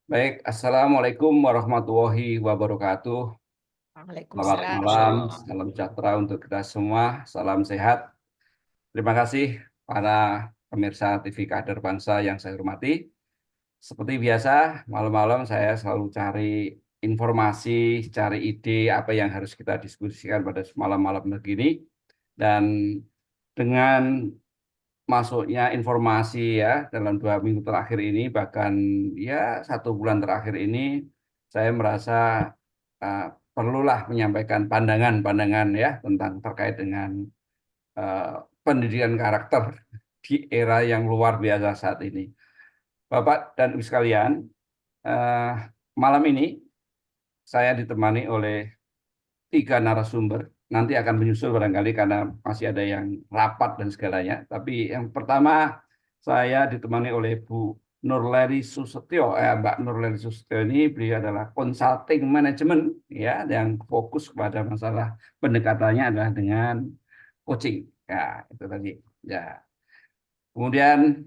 Baik, Assalamualaikum warahmatullahi wabarakatuh. Selamat Waalaikumsalam. malam, salam sejahtera untuk kita semua, salam sehat. Terima kasih para pemirsa TV Kader Bangsa yang saya hormati. Seperti biasa, malam-malam saya selalu cari informasi, cari ide apa yang harus kita diskusikan pada malam-malam begini. Dan dengan masuknya informasi ya dalam 2 minggu terakhir ini, bahkan ya 1 bulan terakhir ini, saya merasa uh, perlulah menyampaikan pandangan-pandangan ya tentang terkait dengan uh, pendidikan karakter di era yang luar biasa saat ini. Bapak dan Ibu sekalian, uh, malam ini saya ditemani oleh 3 narasumber. Nanti akan menyusul barangkali karena masih ada yang rapat dan segalanya. Tapi yang pertama saya ditemani oleh Bu Nurleri Susetyo. Mbak Nurleri Susetyo ini beliau adalah consulting management ya, yang fokus kepada masalah pendekatannya adalah dengan coaching. Ya, itu tadi. Ya. Kemudian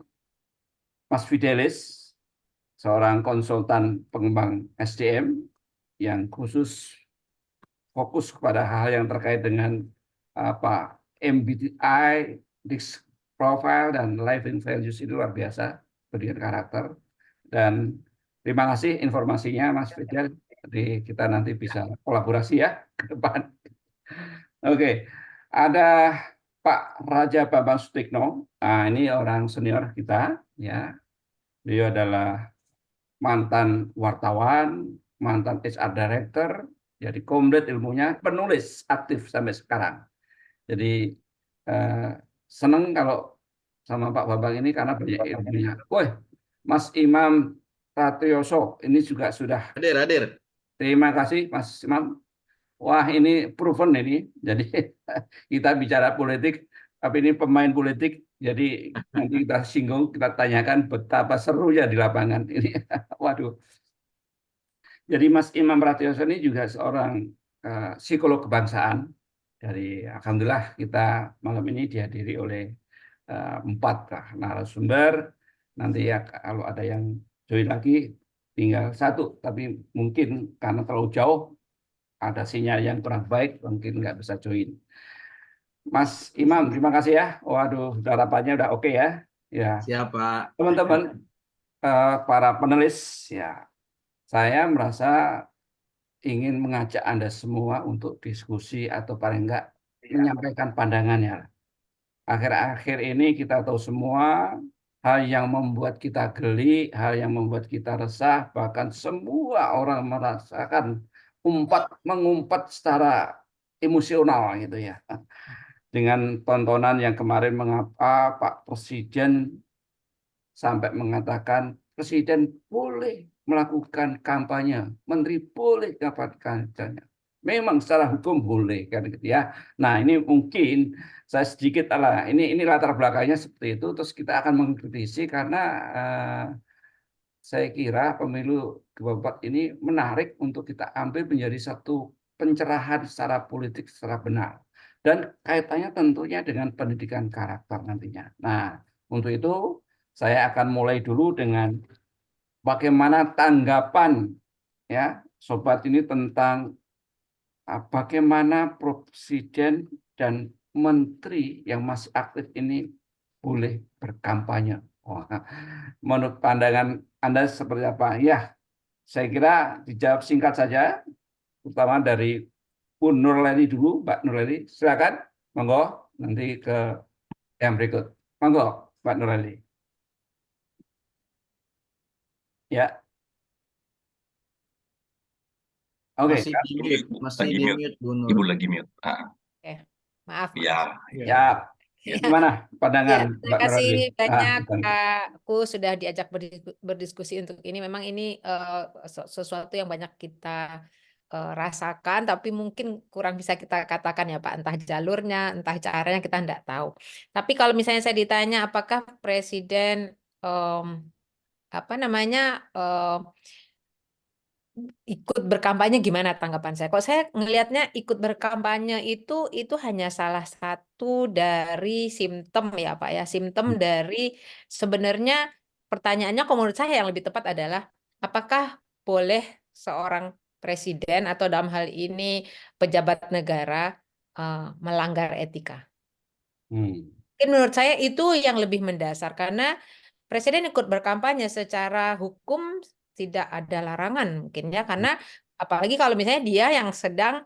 Mas Fidelis, seorang konsultan pengembang SDM yang khusus fokus kepada hal yang terkait dengan apa MBTI, DISC profile dan living values itu luar biasa pendidikan karakter. Dan terima kasih informasinya Mas Fidel. Jadi kita nanti bisa kolaborasi ya ke depan. Oke, ada Pak Raja Bambang Sutikno. Nah, ini orang senior kita ya. Dia adalah mantan wartawan, mantan HR Director, jadi komplit ilmunya, penulis aktif sampai sekarang. Jadi eh, seneng kalau sama Pak Bambang ini karena banyak ilmunya. Woi, Mas Imam Pratioso, ini juga sudah. Hadir. Terima kasih Mas Imam. Wah, ini proven ini. Jadi kita bicara politik, tapi ini pemain politik. Jadi nanti kita singgung, kita tanyakan betapa serunya di lapangan ini. Waduh. Jadi Mas Imam Pratioso ini juga seorang psikolog kebangsaan. Dari Alhamdulillah kita malam ini dihadiri oleh 4 narasumber. Nanti ya kalau ada yang join lagi tinggal 1, tapi mungkin karena terlalu jauh ada sinyal yang kurang baik, mungkin nggak bisa join. Mas Imam, terima kasih ya. Waduh, harapannya udah oke ya. Ya, Siapa? teman-teman para penulis ya, saya merasa ingin mengajak Anda semua untuk diskusi atau paling enggak menyampaikan pandangannya. Akhir-akhir ini kita tahu semua hal yang membuat kita geli, hal yang membuat kita resah, bahkan semua orang merasakan mengumpat secara emosional gitu ya. Dengan tontonan yang kemarin mengapa Pak Presiden sampai mengatakan Presiden boleh melakukan kampanye, Menteri boleh melakukan kampanye. Memang secara hukum boleh kan gitu ya. Nah, ini mungkin saya sedikit ini latar belakangnya seperti itu, terus kita akan mengkritisi karena saya kira pemilu 24 ini menarik untuk kita ambil menjadi satu pencerahan secara politik secara benar. Dan kaitannya tentunya dengan pendidikan karakter nantinya. Nah, untuk itu saya akan mulai dulu dengan bagaimana tanggapan ya sobat ini tentang bagaimana presiden dan menteri yang masih aktif ini boleh berkampanye. Wah, menurut pandangan Anda seperti apa? Ya, saya kira dijawab singkat saja, terutama dari Bu Nurleni dulu, Mbak Nurleni. Silakan, monggo. Nanti ke yang berikut. Monggo, Mbak Nurleni. Ya, oke. Masih di mute, Lagi mute. Bu Nur. Ibu lagi mute. Oke, maaf. Ya, Ya, gimana pandangan Ya, terima Mbak kasih Nurleni? banyak Bukan. Aku sudah diajak berdiskusi untuk ini. Memang ini sesuatu yang banyak kita rasakan, tapi mungkin kurang bisa kita katakan ya Pak, entah jalurnya, entah caranya kita tidak tahu. Tapi kalau misalnya saya ditanya apakah Presiden em, apa namanya ikut berkampanye, gimana tanggapan saya? Kalau saya ngelihatnya ikut berkampanye itu hanya salah satu dari simptom ya Pak ya, simptom dari sebenarnya pertanyaannya kalau menurut saya yang lebih tepat adalah apakah boleh seorang presiden atau dalam hal ini pejabat negara melanggar etika? Hmm. Mungkin menurut saya itu yang lebih mendasar karena presiden ikut berkampanye secara hukum tidak ada larangan mungkin ya karena apalagi kalau misalnya dia yang sedang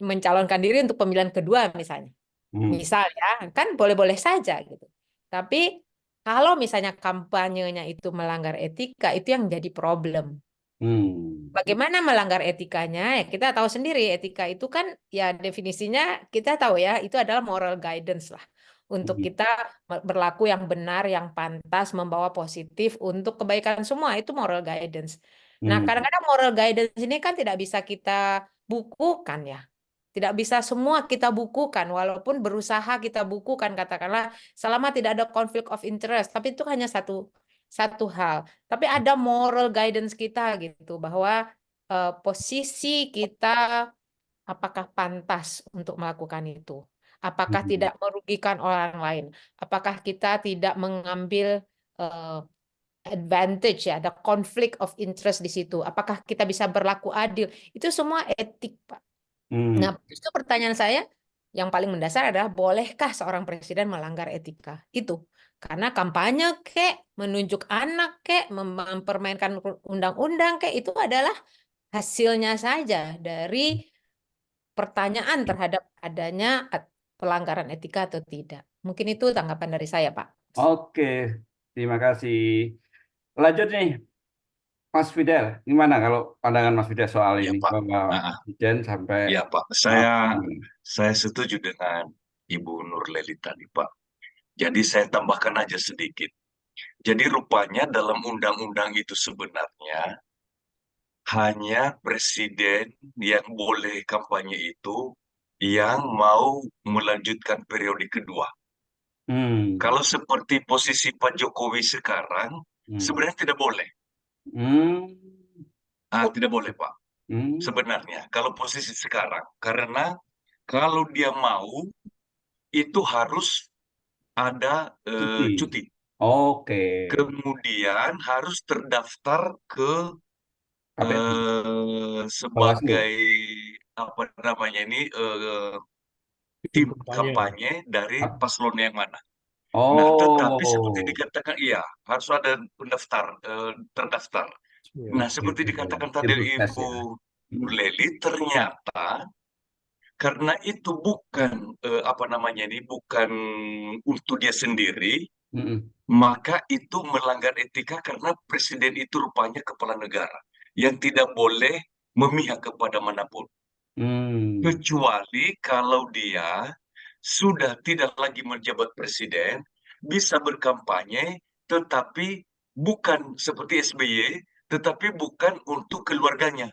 mencalonkan diri untuk pemilihan kedua misalnya. Hmm. Misal ya, kan boleh-boleh saja gitu. Tapi kalau misalnya kampanyenya itu melanggar etika, itu yang jadi problem. Hmm. Bagaimana melanggar etikanya? Ya, kita tahu sendiri etika itu kan ya definisinya kita tahu ya itu adalah moral guidance lah untuk Hmm. kita berlaku yang benar, yang pantas, membawa positif untuk kebaikan semua itu moral guidance. Nah, Hmm. kadang-kadang moral guidance ini kan tidak bisa kita bukukan ya. Tidak bisa semua kita bukukan, walaupun berusaha kita bukukan, katakanlah selama tidak ada conflict of interest. Tapi itu hanya satu satu hal. Tapi ada moral guidance kita gitu, bahwa posisi kita apakah pantas untuk melakukan itu, apakah Hmm. tidak merugikan orang lain, apakah kita tidak mengambil eh, advantage ya, ada conflict of interest di situ, apakah kita bisa berlaku adil. Itu semua etik, Pak. Nah, Hmm. justru pertanyaan saya yang paling mendasar adalah bolehkah seorang presiden melanggar etika? Itu karena kampanye kek, menunjuk anak kek, mempermainkan undang-undang kek, itu adalah hasilnya saja dari pertanyaan terhadap adanya pelanggaran etika atau tidak. Mungkin itu tanggapan dari saya, Pak. Oke, terima kasih. Lanjut nih, Mas Fidel. Gimana kalau pandangan Mas Fidel soal Ya ini? Pak. Bahwa Ah, presiden sampai ya Pak, maaf, saya setuju dengan Ibu Nurleli tadi Pak. Jadi saya tambahkan aja sedikit. Jadi rupanya dalam undang-undang itu sebenarnya hanya presiden yang boleh kampanye itu yang mau melanjutkan periode kedua. Hmm. Kalau seperti posisi Pak Jokowi sekarang, Hmm. sebenarnya tidak boleh. Hmm. Tidak boleh Pak. Hmm. Sebenarnya kalau posisi sekarang, karena kalau dia mau itu harus ada Cuti. cuti. Oke. Kemudian harus terdaftar ke KPU. Bawaslu. sebagai apa namanya ini Tim tim kampanye. kampanye dari Ap- paslon yang mana. Nah, tetapi seperti Oh. dikatakan iya harus ada terdaftar. Ya, Nah, Oke, seperti oke, oke. dikatakan Tim tadi sukses Ibu ya. Hmm. Leli, ternyata karena itu bukan apa namanya ini bukan untuk dia sendiri, Hmm. maka itu melanggar etika karena presiden itu rupanya kepala negara yang tidak boleh memihak kepada manapun. Hmm. Kecuali kalau dia sudah tidak lagi menjabat presiden, bisa berkampanye, tetapi bukan seperti SBY, tetapi bukan untuk keluarganya,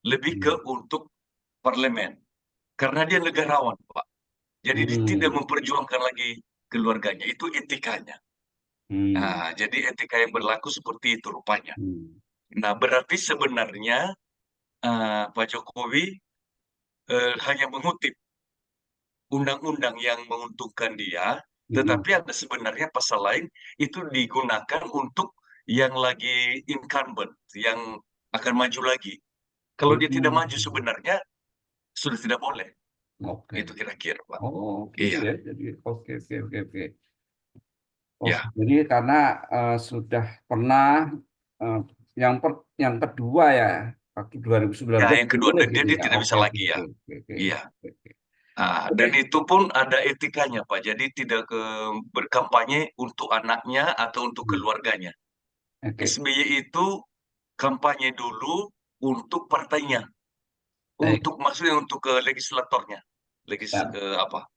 lebih ke Hmm. untuk parlemen. Karena dia negarawan, Pak. Jadi dia tidak Hmm. memperjuangkan lagi keluarganya, itu etikanya. Hmm. Nah, jadi etika yang berlaku seperti itu rupanya. Hmm. Nah, berarti sebenarnya Pak Jokowi hanya mengutip undang-undang yang menguntungkan dia, Hmm. tetapi ada sebenarnya pasal lain itu digunakan untuk yang lagi incumbent, yang akan maju lagi. Kalau dia tidak maju Hmm. sebenarnya sudah tidak boleh. Oke. Itu kira-kira, Pak. Oh, gitu Iya, ya. Jadi, oke, oke, oke, oke. Oh, ya. jadi karena sudah pernah eh, yang kedua ya, waktu Ya, 2019 yang kedua, boleh dia, gitu dia ya. tidak Oke, bisa oke, lagi oke, ya. oke, oke, Iya. oke, oke. Dan Oke, itu pun ada etikanya, Pak. Jadi tidak berkampanye untuk anaknya atau untuk hmm, keluarganya. oke, SBY itu kampanye dulu untuk partainya, baik, untuk maksudnya untuk ke legislatornya, siap. apa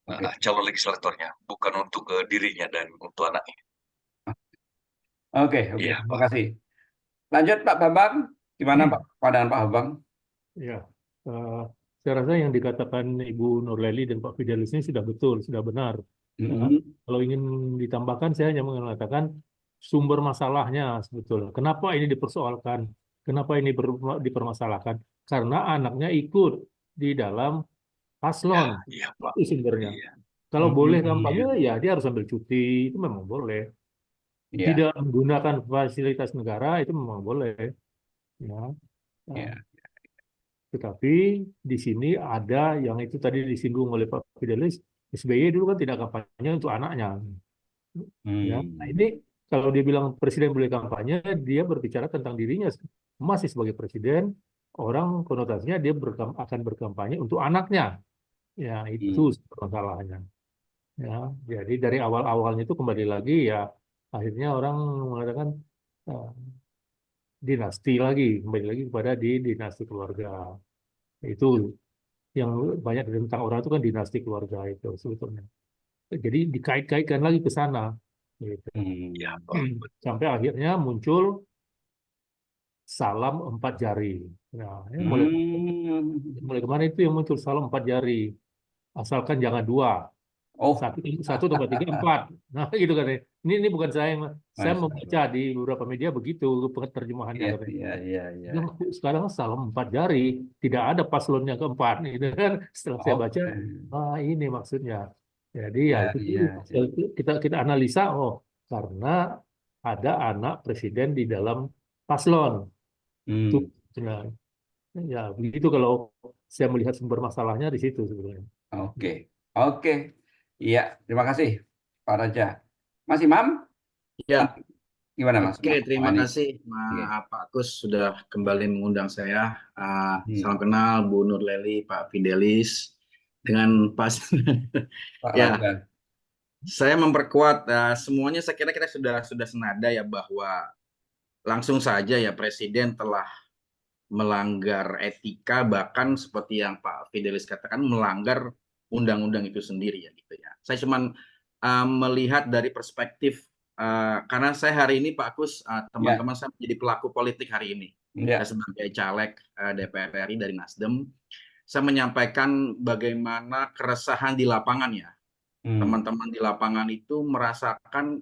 Oke, calon legislatornya, bukan untuk ke dirinya dan untuk anaknya. oke, oke. Iya, Terima Pak. kasih. Lanjut Pak Bambang, gimana Pak pandangan Pak Bambang? ya. Eh, saya rasa yang dikatakan Ibu Nurleli dan Pak Fidelis ini sudah betul, sudah benar. Ya. Hmm. Kalau ingin ditambahkan, saya hanya mengatakan sumber masalahnya sebetulnya. Kenapa ini dipersoalkan? Kenapa ini dipermasalahkan? Karena anaknya ikut di dalam Ya, paslon. iya, Pak. Itu sumbernya. Iya, Kalau boleh Hmm. kampanye, iya. ya dia harus ambil cuti. Itu memang boleh. Iya, tidak menggunakan fasilitas negara itu memang boleh, ya. Nah, iya. tetapi di sini ada yang itu tadi disinggung oleh Pak Fidelis, SBY dulu kan tidak kampanye untuk anaknya, ya. Nah, ini Hmm. kalau dia bilang presiden boleh kampanye, dia berbicara tentang dirinya masih sebagai presiden, orang konotasinya dia akan berkampanye untuk anaknya, ya itu Hmm. masalahnya. Ya, jadi dari awal-awalnya itu kembali lagi ya, akhirnya orang mengatakan eh, dinasti lagi, kembali lagi kepada dinasti keluarga. Itu yang banyak tentang orang itu kan dinasti keluarga itu sebetulnya. Jadi dikait-kaitkan lagi ke sana, gitu. Ya, Hmm. Pak. Sampai akhirnya muncul salam 4 jari. Nah, mulai Hmm. mulai kemarin itu yang muncul salam 4 jari. Asalkan jangan 2. Oh, Satu, satu tambah 3, 4. Nah, gitu kan. Ini bukan saya Masya membaca Allah. di beberapa media begitu terjemahannya Iya, katanya. iya, iya, iya. Sekarang salam 4 jari, tidak ada paslonnya keempat, gitu kan. Setelah saya baca, Oke. ini maksudnya. Jadi ya Ya, itu iya, iya. kita kita analisa, karena ada anak presiden di dalam paslon. Itu, Hmm. ya, ya begitu kalau saya melihat sumber masalahnya di situ sebenarnya. Oke. Oke. Iya, terima kasih, Pak Raja. Mas Imam, Ya, gimana Mas oke. Imam? Terima Ini. kasih Oke. Pak Kus sudah kembali mengundang saya. Hmm. Salam kenal Bu Nur Leli, Pak Fidelis. Dengan pas, Pak ya, Raja. saya memperkuat semuanya. Saya kira kita sudah senada ya bahwa langsung saja ya Presiden telah melanggar etika, bahkan seperti yang Pak Fidelis katakan melanggar undang-undang itu sendiri ya gitu ya. Saya cuman melihat dari perspektif karena saya hari ini Pak Kus, Ya, teman-teman saya menjadi pelaku politik hari ini. ya. Saya sebagai caleg DPR RI dari Nasdem, saya menyampaikan bagaimana keresahan di lapangan ya. Hmm. Teman-teman di lapangan itu merasakan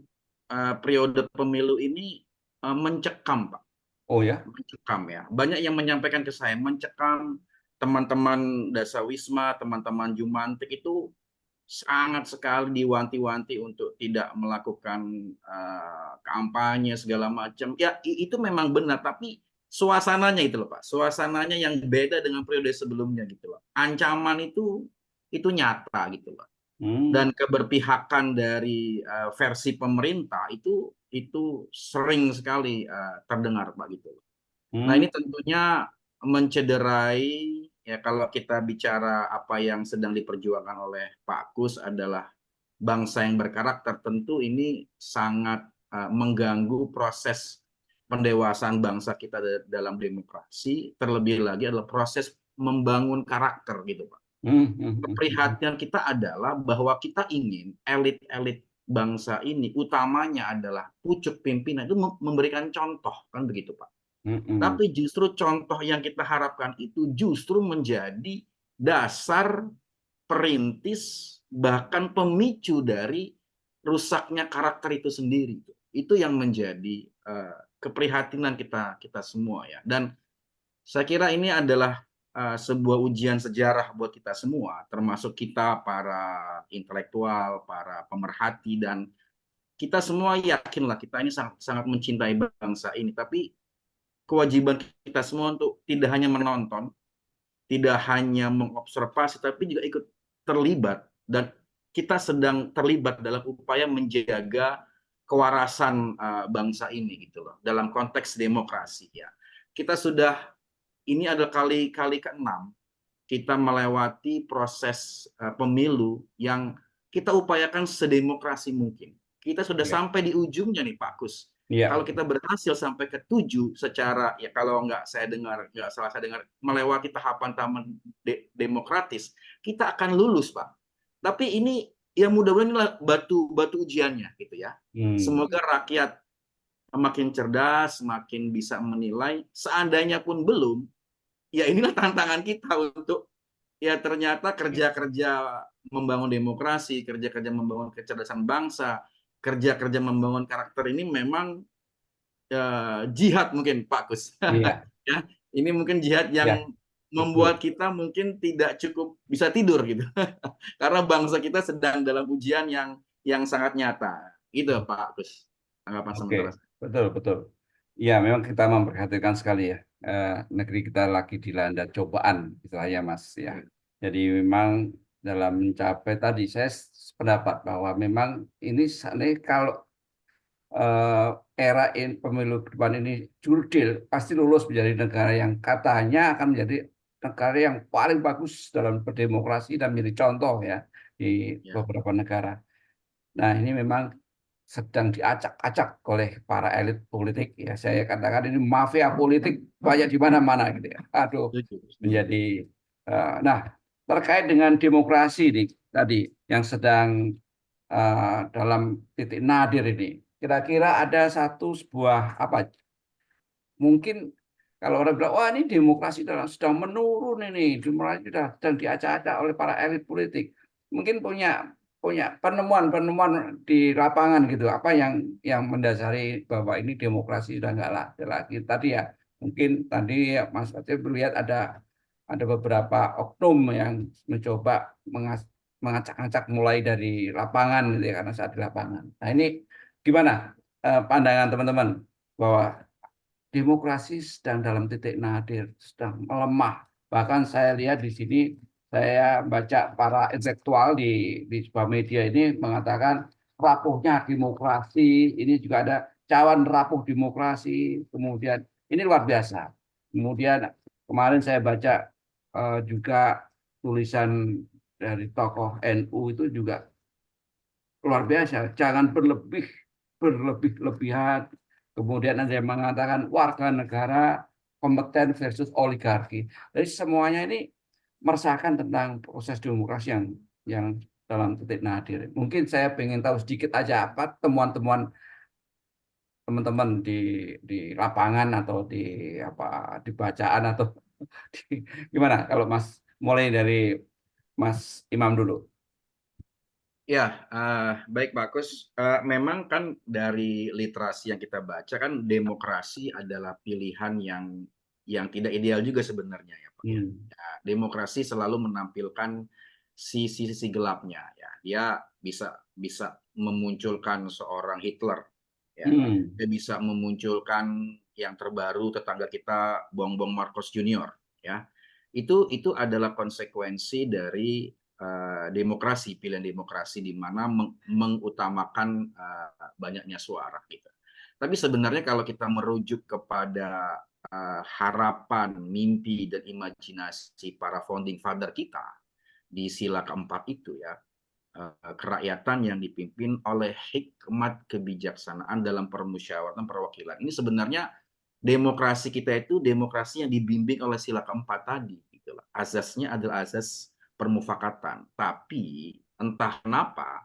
periode pemilu ini mencekam, Pak. Oh ya. Mencekam ya. Banyak yang menyampaikan ke saya, mencekam. Teman-teman Dasawisma, teman-teman Jumantik itu sangat sekali diwanti-wanti untuk tidak melakukan kampanye segala macam. Ya itu memang benar, tapi suasananya itu loh Pak. Suasananya yang beda dengan periode sebelumnya gitu loh. Ancaman itu nyata gitu loh. Hmm. Dan keberpihakan dari versi pemerintah itu sering sekali terdengar Pak gitu loh. Nah, Hmm. ini tentunya mencederai ya kalau kita bicara apa yang sedang diperjuangkan oleh Pak Kus adalah bangsa yang berkarakter, tentu ini sangat mengganggu proses pendewasaan bangsa kita dalam demokrasi, terlebih lagi adalah proses membangun karakter gitu, Pak. Hmm. Hmm. Keprihatinan kita adalah bahwa kita ingin elit-elit bangsa ini utamanya adalah pucuk pimpinan itu memberikan contoh kan begitu Pak. Hmm. Tapi justru contoh yang kita harapkan itu justru menjadi dasar perintis bahkan pemicu dari rusaknya karakter itu sendiri. Itu yang menjadi keprihatinan kita semua ya. Dan saya kira ini adalah sebuah ujian sejarah buat kita semua, termasuk kita para intelektual, para pemerhati, dan kita semua yakinlah kita ini sangat sangat mencintai bangsa ini. Tapi kewajiban kita semua untuk tidak hanya menonton, tidak hanya mengobservasi, tapi juga ikut terlibat. Dan kita sedang terlibat dalam upaya menjaga kewarasan bangsa ini gitu loh, dalam konteks demokrasi ya. Kita sudah, ini adalah kali ke-6 kita melewati proses pemilu yang kita upayakan sedemokrasi mungkin. Kita sudah Ya. sampai di ujungnya nih Pak Kus. Ya. Kalau kita berhasil sampai ke 7 secara ya kalau nggak salah saya dengar melewati tahapan-tahapan demokratis, kita akan lulus Pak. Tapi ini ya mudah-mudahan inilah batu ujiannya gitu ya. Hmm. Semoga rakyat makin cerdas, makin bisa menilai. Seandainya pun belum, ya inilah tantangan kita untuk ya ternyata kerja-kerja membangun demokrasi, kerja-kerja membangun kecerdasan bangsa, kerja-kerja membangun karakter ini memang jihad mungkin Pak Kus. Iya. Ya, ini mungkin jihad Ya. yang membuat kita mungkin tidak cukup bisa tidur gitu. Karena bangsa kita sedang dalam ujian yang sangat nyata. Gitu Pak Kus. Tanggapan Oke, sementara. betul, betul. Ya, memang kita memperhatikan sekali ya. Negeri kita lagi dilanda cobaan, istilahnya Mas ya. Jadi memang dalam mencapai tadi saya sependapat bahwa memang ini kalau era pemilu ke depan ini jurdil, pasti lulus menjadi negara yang katanya akan menjadi negara yang paling bagus dalam berdemokrasi dan menjadi contoh ya di Ya. beberapa negara. Nah, ini memang sedang diacak-acak oleh para elit politik ya. Saya katakan ini mafia politik banyak di mana-mana gitu ya. Aduh, Setuju. menjadi nah, terkait dengan demokrasi nih tadi yang sedang dalam titik nadir ini. Kira-kira ada sebuah apa? Mungkin kalau orang bilang, wah ini demokrasi sedang menurun ini, demokrasi sudah sedang diacak-acak oleh para elit politik. Mungkin punya penemuan-penemuan di lapangan gitu, apa yang mendasari bahwa ini demokrasi sudah nggak lagi. Tadi ya, mungkin tadi ya, Mas Aceh melihat ada beberapa oknum yang mencoba mengacak-acak mulai dari lapangan gitu ya, karena saat di lapangan. Nah ini gimana pandangan teman-teman bahwa demokrasi sedang dalam titik nadir, sedang melemah. Bahkan saya lihat di sini, saya baca para intelektual di sebuah media ini mengatakan rapuhnya demokrasi, ini juga ada cawan rapuh demokrasi, kemudian ini luar biasa. Kemudian kemarin saya baca juga tulisan dari tokoh NU itu juga luar biasa, jangan berlebih-lebihan. Kemudian ada yang mengatakan warga negara kompeten versus oligarki. Jadi semuanya ini meresahkan tentang proses demokrasi yang dalam titik nadir. Mungkin saya ingin tahu sedikit aja apa temuan-temuan teman-teman di lapangan atau di bacaan atau gimana? Kalau Mas mulai dari Mas Imam dulu. Ya, baik Bagus. Memang kan dari literasi yang kita baca kan demokrasi adalah pilihan yang tidak ideal juga sebenarnya ya Pak. Ya, demokrasi selalu menampilkan sisi gelapnya ya. Dia bisa memunculkan seorang Hitler ya. Dia bisa memunculkan yang terbaru tetangga kita Bongbong Marcos Junior ya. Itu adalah konsekuensi dari demokrasi, pilihan demokrasi di mana mengutamakan banyaknya suara gitu. Tapi sebenarnya kalau kita merujuk kepada harapan, mimpi dan imajinasi para founding father kita di sila keempat itu ya, kerakyatan yang dipimpin oleh hikmat kebijaksanaan dalam permusyawaratan perwakilan. Ini sebenarnya demokrasi kita itu demokrasi yang dibimbing oleh sila keempat tadi. Gitu. Azasnya adalah azas permufakatan. Tapi entah kenapa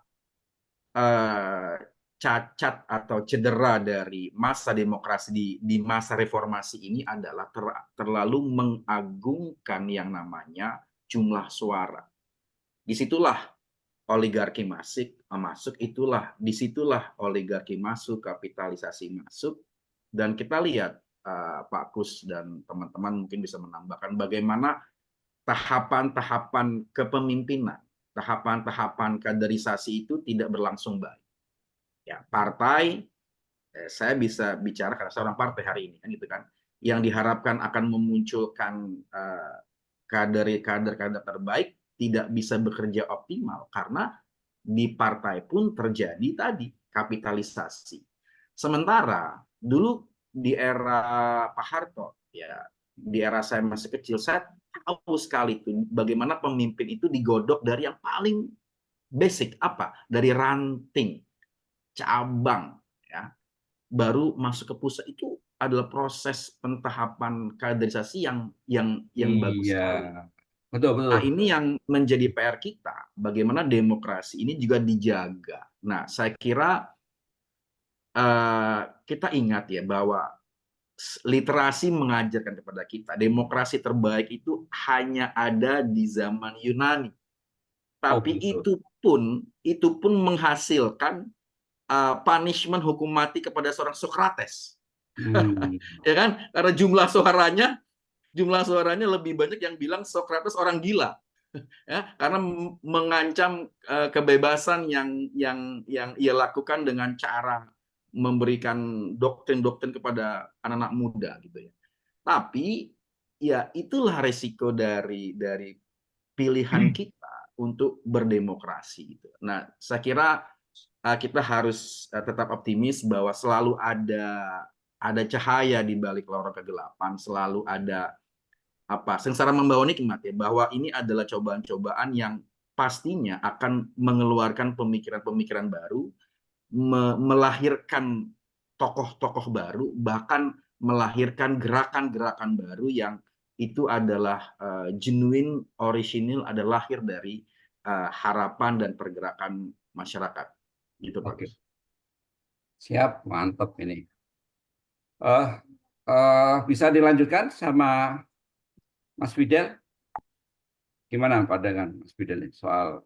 cacat atau cedera dari masa demokrasi di masa reformasi ini adalah terlalu mengagungkan yang namanya jumlah suara. Disitulah oligarki masuk, disitulah oligarki masuk, kapitalisasi masuk, dan kita lihat Pak Kus dan teman-teman mungkin bisa menambahkan bagaimana tahapan-tahapan kepemimpinan, tahapan-tahapan kaderisasi itu tidak berlangsung baik. Ya, partai, saya bisa bicara karena seorang partai hari ini kan gitu kan, yang diharapkan akan memunculkan kader-kader terbaik tidak bisa bekerja optimal karena di partai pun terjadi tadi kapitalisasi. Sementara dulu di era Pak Harto ya, di era saya masih kecil, saya tahu sekali tuh bagaimana pemimpin itu digodok dari yang paling basic apa? Dari ranting, cabang ya. Baru masuk ke pusat itu adalah proses pentahapan kaderisasi yang bagus sekali. Betul, betul. Nah, ini yang menjadi PR kita, bagaimana demokrasi ini juga dijaga. Nah, saya kira kita ingat ya bahwa literasi mengajarkan kepada kita demokrasi terbaik itu hanya ada di zaman Yunani. Tapi itu pun menghasilkan punishment hukum mati kepada seorang Socrates. Ya kan? Karena jumlah suaranya lebih banyak yang bilang Socrates orang gila. Ya, karena mengancam kebebasan yang ia lakukan dengan cara memberikan doktrin-doktrin kepada anak-anak muda gitu ya. Tapi ya itulah resiko dari pilihan kita untuk berdemokrasi gitu. Nah, saya kira kita harus tetap optimis bahwa selalu ada cahaya di balik lorong kegelapan, selalu ada sengsara membawa nikmat ya, bahwa ini adalah cobaan-cobaan yang pastinya akan mengeluarkan pemikiran-pemikiran baru, melahirkan tokoh-tokoh baru, bahkan melahirkan gerakan-gerakan baru yang itu adalah genuine, original, ada lahir dari harapan dan pergerakan masyarakat. Gitu, Pak. Oke. Siap, mantap ini. Bisa dilanjutkan sama Mas Fidel? Gimana pandangan Mas Fidel ini soal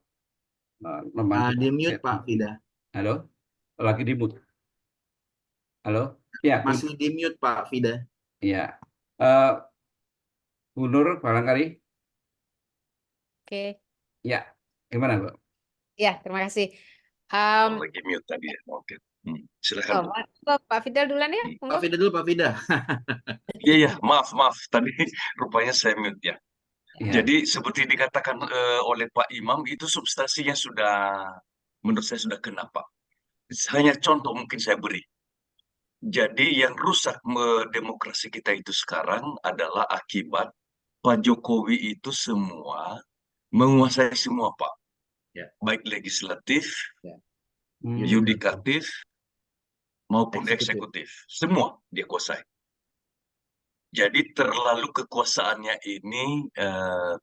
Di mute Pak Fida. Halo? Lagi di mute. Halo? Ya, Masih di mute Pak Fida. ya. Bu Nur barangkali? Oke. Ya, gimana, Bu? Ya, terima kasih. Lagi mute tadi ya. Oke. Silakan. Pak Fidel duluan ya. Pak Fida dulu, Pak Fida. Iya, maaf. Tadi rupanya saya mute ya. Ya. Jadi seperti dikatakan oleh Pak Imam, itu substansinya menurut saya sudah kena, Pak. Hanya contoh mungkin saya beri. Jadi yang rusak demokrasi kita itu sekarang adalah akibat Pak Jokowi itu semua menguasai semua, Pak. Ya. Baik legislatif, Hmm. yudikatif, maupun eksekutif. Semua dia kuasai. Jadi terlalu kekuasaannya ini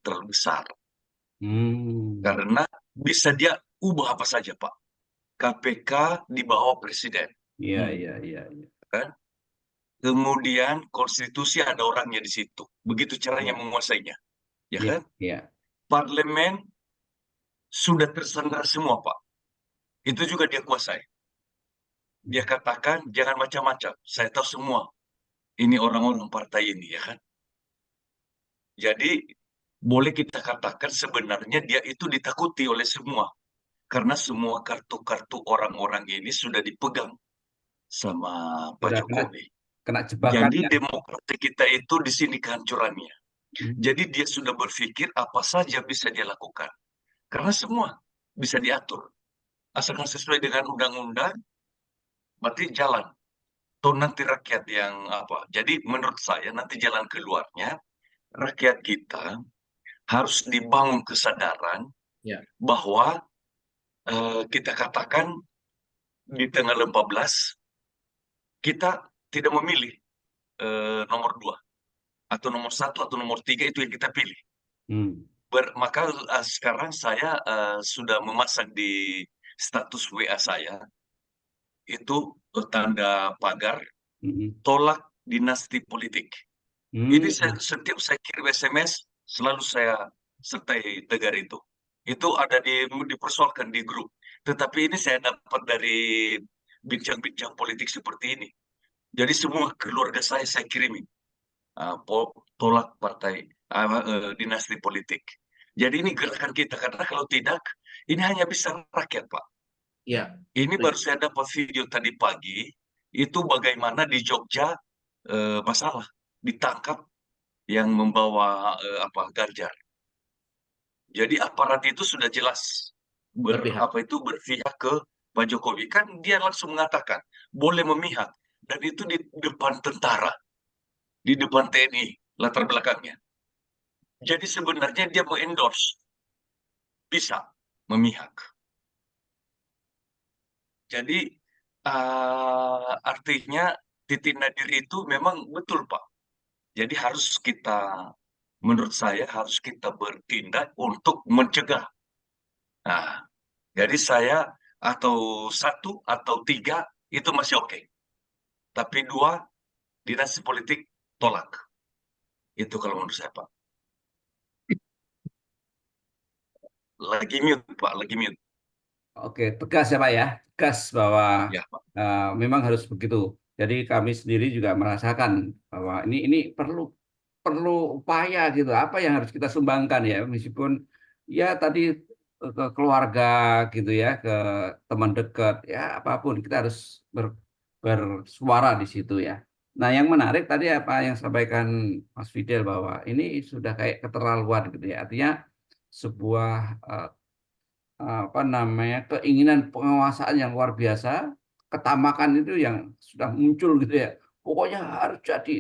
terlalu besar. Karena bisa dia ubah apa saja, Pak. KPK di bawah presiden. Iya. Kan? Kemudian konstitusi ada orangnya di situ. Begitu caranya menguasainya. Ya kan? Iya. Parlemen sudah tersandar semua, Pak. Itu juga dia kuasai. Dia katakan jangan macam-macam. Saya tahu semua. Ini orang-orang partai ini, ya kan? Jadi boleh kita katakan sebenarnya dia itu ditakuti oleh semua. Karena semua kartu-kartu orang-orang ini sudah dipegang sama Pak Jokowi. Kena jebakan. Jadi demokrasi kita itu di sini kehancurannya. Jadi dia sudah berpikir apa saja bisa dia lakukan. Karena semua bisa diatur. Asalkan sesuai dengan undang-undang, berarti jalan. Atau nanti rakyat yang Jadi menurut saya nanti jalan keluarnya, rakyat kita harus dibangun kesadaran bahwa kita katakan di tanggal 14 kita tidak memilih nomor 2 atau nomor 1 atau nomor 3 itu yang kita pilih. Maka sekarang saya sudah memasang di status WA saya itu tanda pagar tolak dinasti politik. Ini setiap saya kirim SMS selalu saya sertai tegar itu. Itu ada dipersoalkan di grup. Tetapi ini saya dapat dari bincang-bincang politik seperti ini. Jadi semua keluarga saya kirimi tolak partai dinasti politik. Jadi ini gerakan kita karena kalau tidak ini hanya bisa rakyat, Pak. Ya. Ini baru saya dapat video tadi pagi itu bagaimana di Jogja masalah ditangkap yang membawa Ganjar. Jadi aparat itu sudah jelas berpihak ke Pak Jokowi. Kan dia langsung mengatakan boleh memihak dan itu di depan tentara, di depan TNI latar belakangnya. Jadi sebenarnya dia mengendorse bisa memihak. Jadi artinya Titi Nadir itu memang betul, Pak. Jadi menurut saya harus kita bertindak untuk mencegah. Nah, jadi saya atau 1 atau 3 itu masih oke. Tapi 2 dinasti politik tolak. Itu kalau menurut saya, Pak. Lagi mute, Pak. Lagi mute. Oke, tegas ya Pak ya. Tegas bahwa Ya, Pak. Memang harus begitu. Jadi kami sendiri juga merasakan bahwa ini perlu upaya gitu. Apa yang harus kita sumbangkan ya, meskipun ya tadi ke keluarga gitu ya, ke teman dekat ya apapun kita harus bersuara di situ ya. Nah, yang menarik tadi apa yang sampaikan Mas Fidel bahwa ini sudah kayak keterlaluan gitu ya. Artinya sebuah apa namanya keinginan penguasaan yang luar biasa, ketamakan itu yang sudah muncul gitu ya. Pokoknya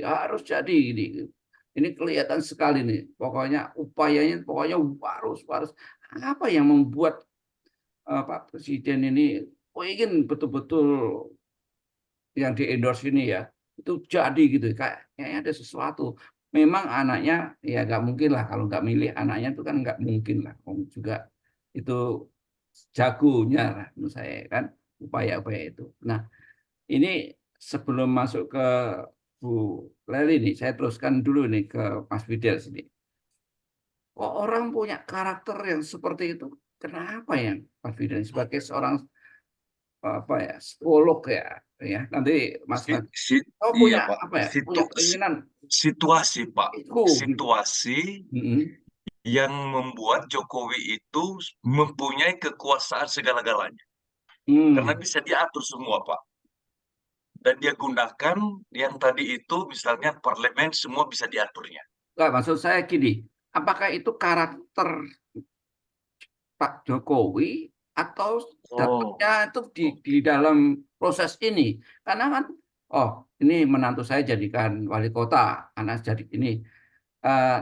harus jadi ini. Ini kelihatan sekali nih. Pokoknya upayanya pokoknya harus. Apa yang membuat Pak Presiden ini ingin betul-betul yang di endorse ini ya itu jadi gitu kayaknya ada sesuatu. Memang anaknya ya nggak mungkin lah kalau nggak milih anaknya itu kan nggak mungkin lah. Juga itu jagonya lah menurut saya kan upaya-upaya itu. Nah, ini sebelum masuk ke Bu Leli nih, saya teruskan dulu nih ke Mas Fidel sini. Kok orang punya karakter yang seperti itu? Kenapa ya Mas Fidel sebagai seorang apa ya psikolog ya nanti Mas Si, Fadil si, iya, punya Pak. apa ya punya keinginan Situasi, Pak. itu gitu. Situasi yang membuat Jokowi itu mempunyai kekuasaan segala-galanya. Karena bisa diatur semua, Pak. Dan dia gunakan yang tadi itu, misalnya parlemen, semua bisa diaturnya. Nggak, maksud saya gini, apakah itu karakter Pak Jokowi atau dapatnya itu di dalam proses ini? Karena kan, oh ini menantu saya jadikan wali kota, anak jadi ini.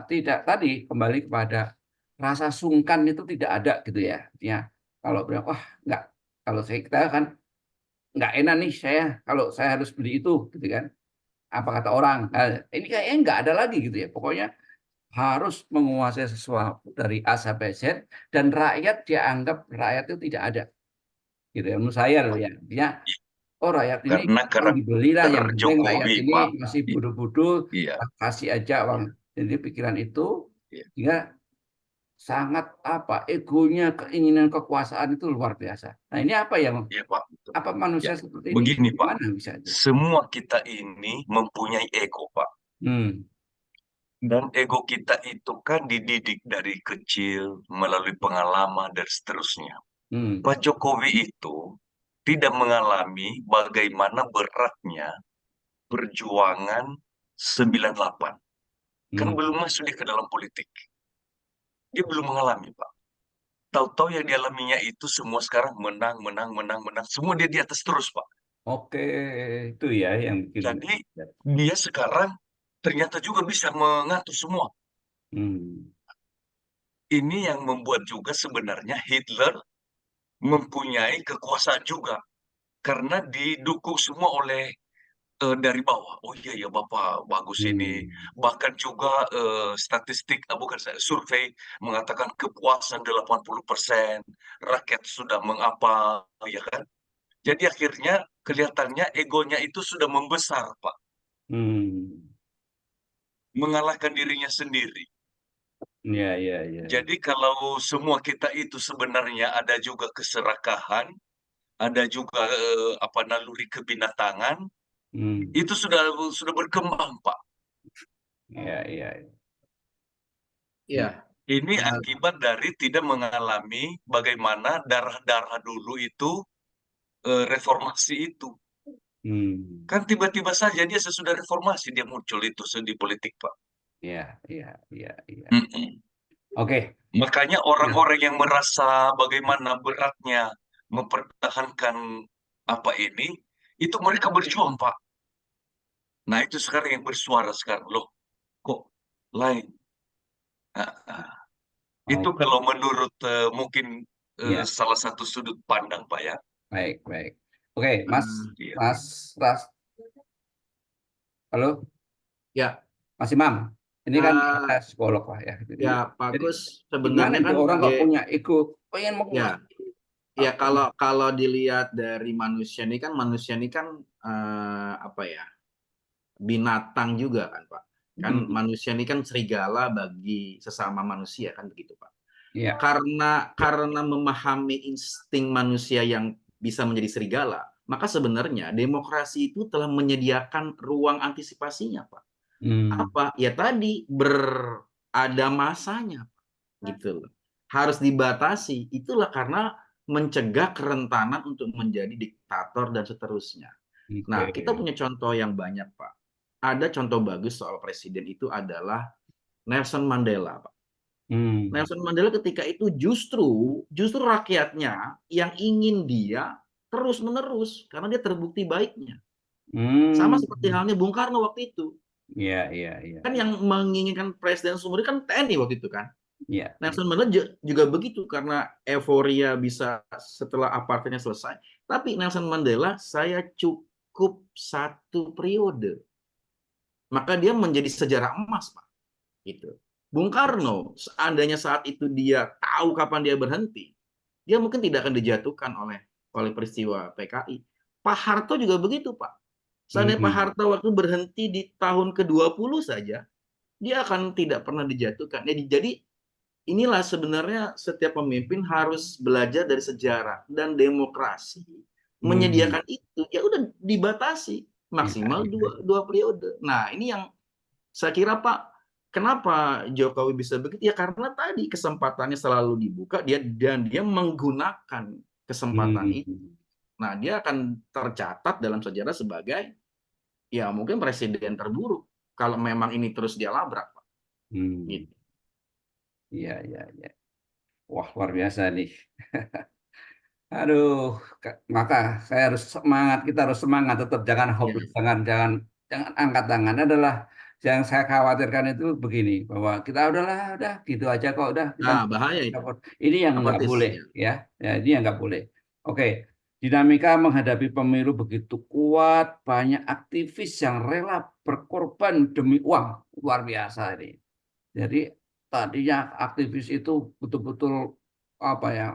Tidak tadi kembali kepada rasa sungkan itu tidak ada gitu ya. Ya kalau bilang wah nggak, kalau kita kan nggak enak nih saya kalau saya harus beli itu gitu kan. Apa kata orang? Nah, ini kayaknya nggak ada lagi gitu ya. Pokoknya harus menguasai sesuatu dari A sampai Z dan rakyat dianggap rakyat itu tidak ada. Gitu ya. Menurut saya loh ya. Dia oh rakyat ini Karena dibelilah yang karakter penting rakyat Jokowi, ini Pak. masih bodoh-bodoh Iya. kasih aja uang. Jadi pikiran itu dia sangat apa egonya keinginan kekuasaan itu luar biasa. Nah ini apa yang Pak. apa manusia seperti ini Begini, Pak. gimana bisa itu? Semua kita ini mempunyai ego, Pak. Dan ego kita itu kan dididik dari kecil melalui pengalaman dan seterusnya. Pak Jokowi itu tidak mengalami bagaimana beratnya perjuangan 98. Kan belum masuk dia ke dalam politik. Dia belum mengalami, Pak. Tahu-tahu yang dialaminya itu semua sekarang menang. Semua dia di atas terus, Pak. Oke, itu ya yang bikin. Jadi dia sekarang ternyata juga bisa mengatur semua. Ini yang membuat juga sebenarnya Hitler mempunyai kekuasaan juga. Karena didukung semua oleh dari bawah. Oh iya ya Bapak, bagus ini. Bahkan juga statistik, bukan survei mengatakan kepuasan 80%. Rakyat sudah mengapa, ya kan? Jadi akhirnya kelihatannya egonya itu sudah membesar, Pak. Mengalahkan dirinya sendiri. Ya. Jadi kalau semua kita itu sebenarnya ada juga keserakahan, ada juga naluri kebinatangan, itu sudah berkembang, Pak. Iya. Ini akibat dari tidak mengalami bagaimana darah-darah dulu itu reformasi itu. Kan tiba-tiba saja dia sesudah reformasi dia muncul itu di politik, Pak. Iya. Oke. Makanya orang-orang yang merasa bagaimana beratnya mempertahankan apa ini, itu mereka berjuang, Pak. Nah, itu sekarang yang bersuara sekarang. Loh, kok lain? Itu kalau menurut mungkin salah satu sudut pandang, Pak ya. Baik. Oke, Mas Ras. Halo? Ya. Mas Imam. Ini kan psikolog lah ya. Ya, Pak Gus, sebenarnya kan orang kok punya ego, pengen menguasai. Ya, kalau dilihat dari manusia ini kan binatang juga kan, Pak. Kan manusia ini kan serigala bagi sesama manusia kan begitu, Pak. Iya. Karena memahami insting manusia yang bisa menjadi serigala, maka sebenarnya demokrasi itu telah menyediakan ruang antisipasinya, Pak. Apa? Ya tadi ada masanya, gitu loh. Harus dibatasi. Itulah karena mencegah kerentanan untuk menjadi diktator dan seterusnya. Nah, kita Oke. punya contoh yang banyak, Pak. Ada contoh bagus soal presiden itu adalah Nelson Mandela, Pak. Hmm. Nelson Mandela ketika itu justru rakyatnya yang ingin dia terus-menerus karena dia terbukti baiknya. Sama Hmm. seperti halnya Bung Karno waktu itu. Iya, iya, iya, Kan iya. yang menginginkan presiden seumur hidup kan TNI waktu itu kan. Iya, iya. Nelson Mandela juga begitu karena euforia bisa setelah apartheidnya selesai. Tapi Nelson Mandela, saya cukup 1 periode. Maka dia menjadi sejarah emas, Pak. Gitu. Bung Karno, seandainya saat itu dia tahu kapan dia berhenti, dia mungkin tidak akan dijatuhkan oleh peristiwa PKI. Pak Harto juga begitu, Pak. Seandainya Pak Hmm. Harto waktu berhenti di tahun ke-20 saja, dia akan tidak pernah dijatuhkan. Jadi inilah sebenarnya setiap pemimpin harus belajar dari sejarah dan demokrasi Hmm. menyediakan itu ya udah dibatasi Iya, maksimal iya. dua periode. Nah ini yang saya kira Pak, kenapa Jokowi bisa begitu? Ya karena tadi kesempatannya selalu dibuka dan dia menggunakan kesempatan itu. Hmm. Nah dia akan tercatat dalam sejarah sebagai ya mungkin presiden terburuk kalau memang ini terus dia labrak, Pak. Hmm. Gitu. Iya, iya, iya. Wah, luar biasa nih. Aduh, maka saya harus semangat, kita harus semangat tetap, jangan Ya. hopeless, jangan angkat tangan. Adalah yang saya khawatirkan itu begini, bahwa kita udah gitu aja kok, udah kita Nah bahaya itu. ini yang nggak Apatis. boleh, Ya. ya ini yang nggak boleh. Oke, dinamika menghadapi pemilu begitu kuat, banyak aktivis yang rela berkorban demi uang, luar biasa ini. Jadi tadinya aktivis itu betul-betul apa ya,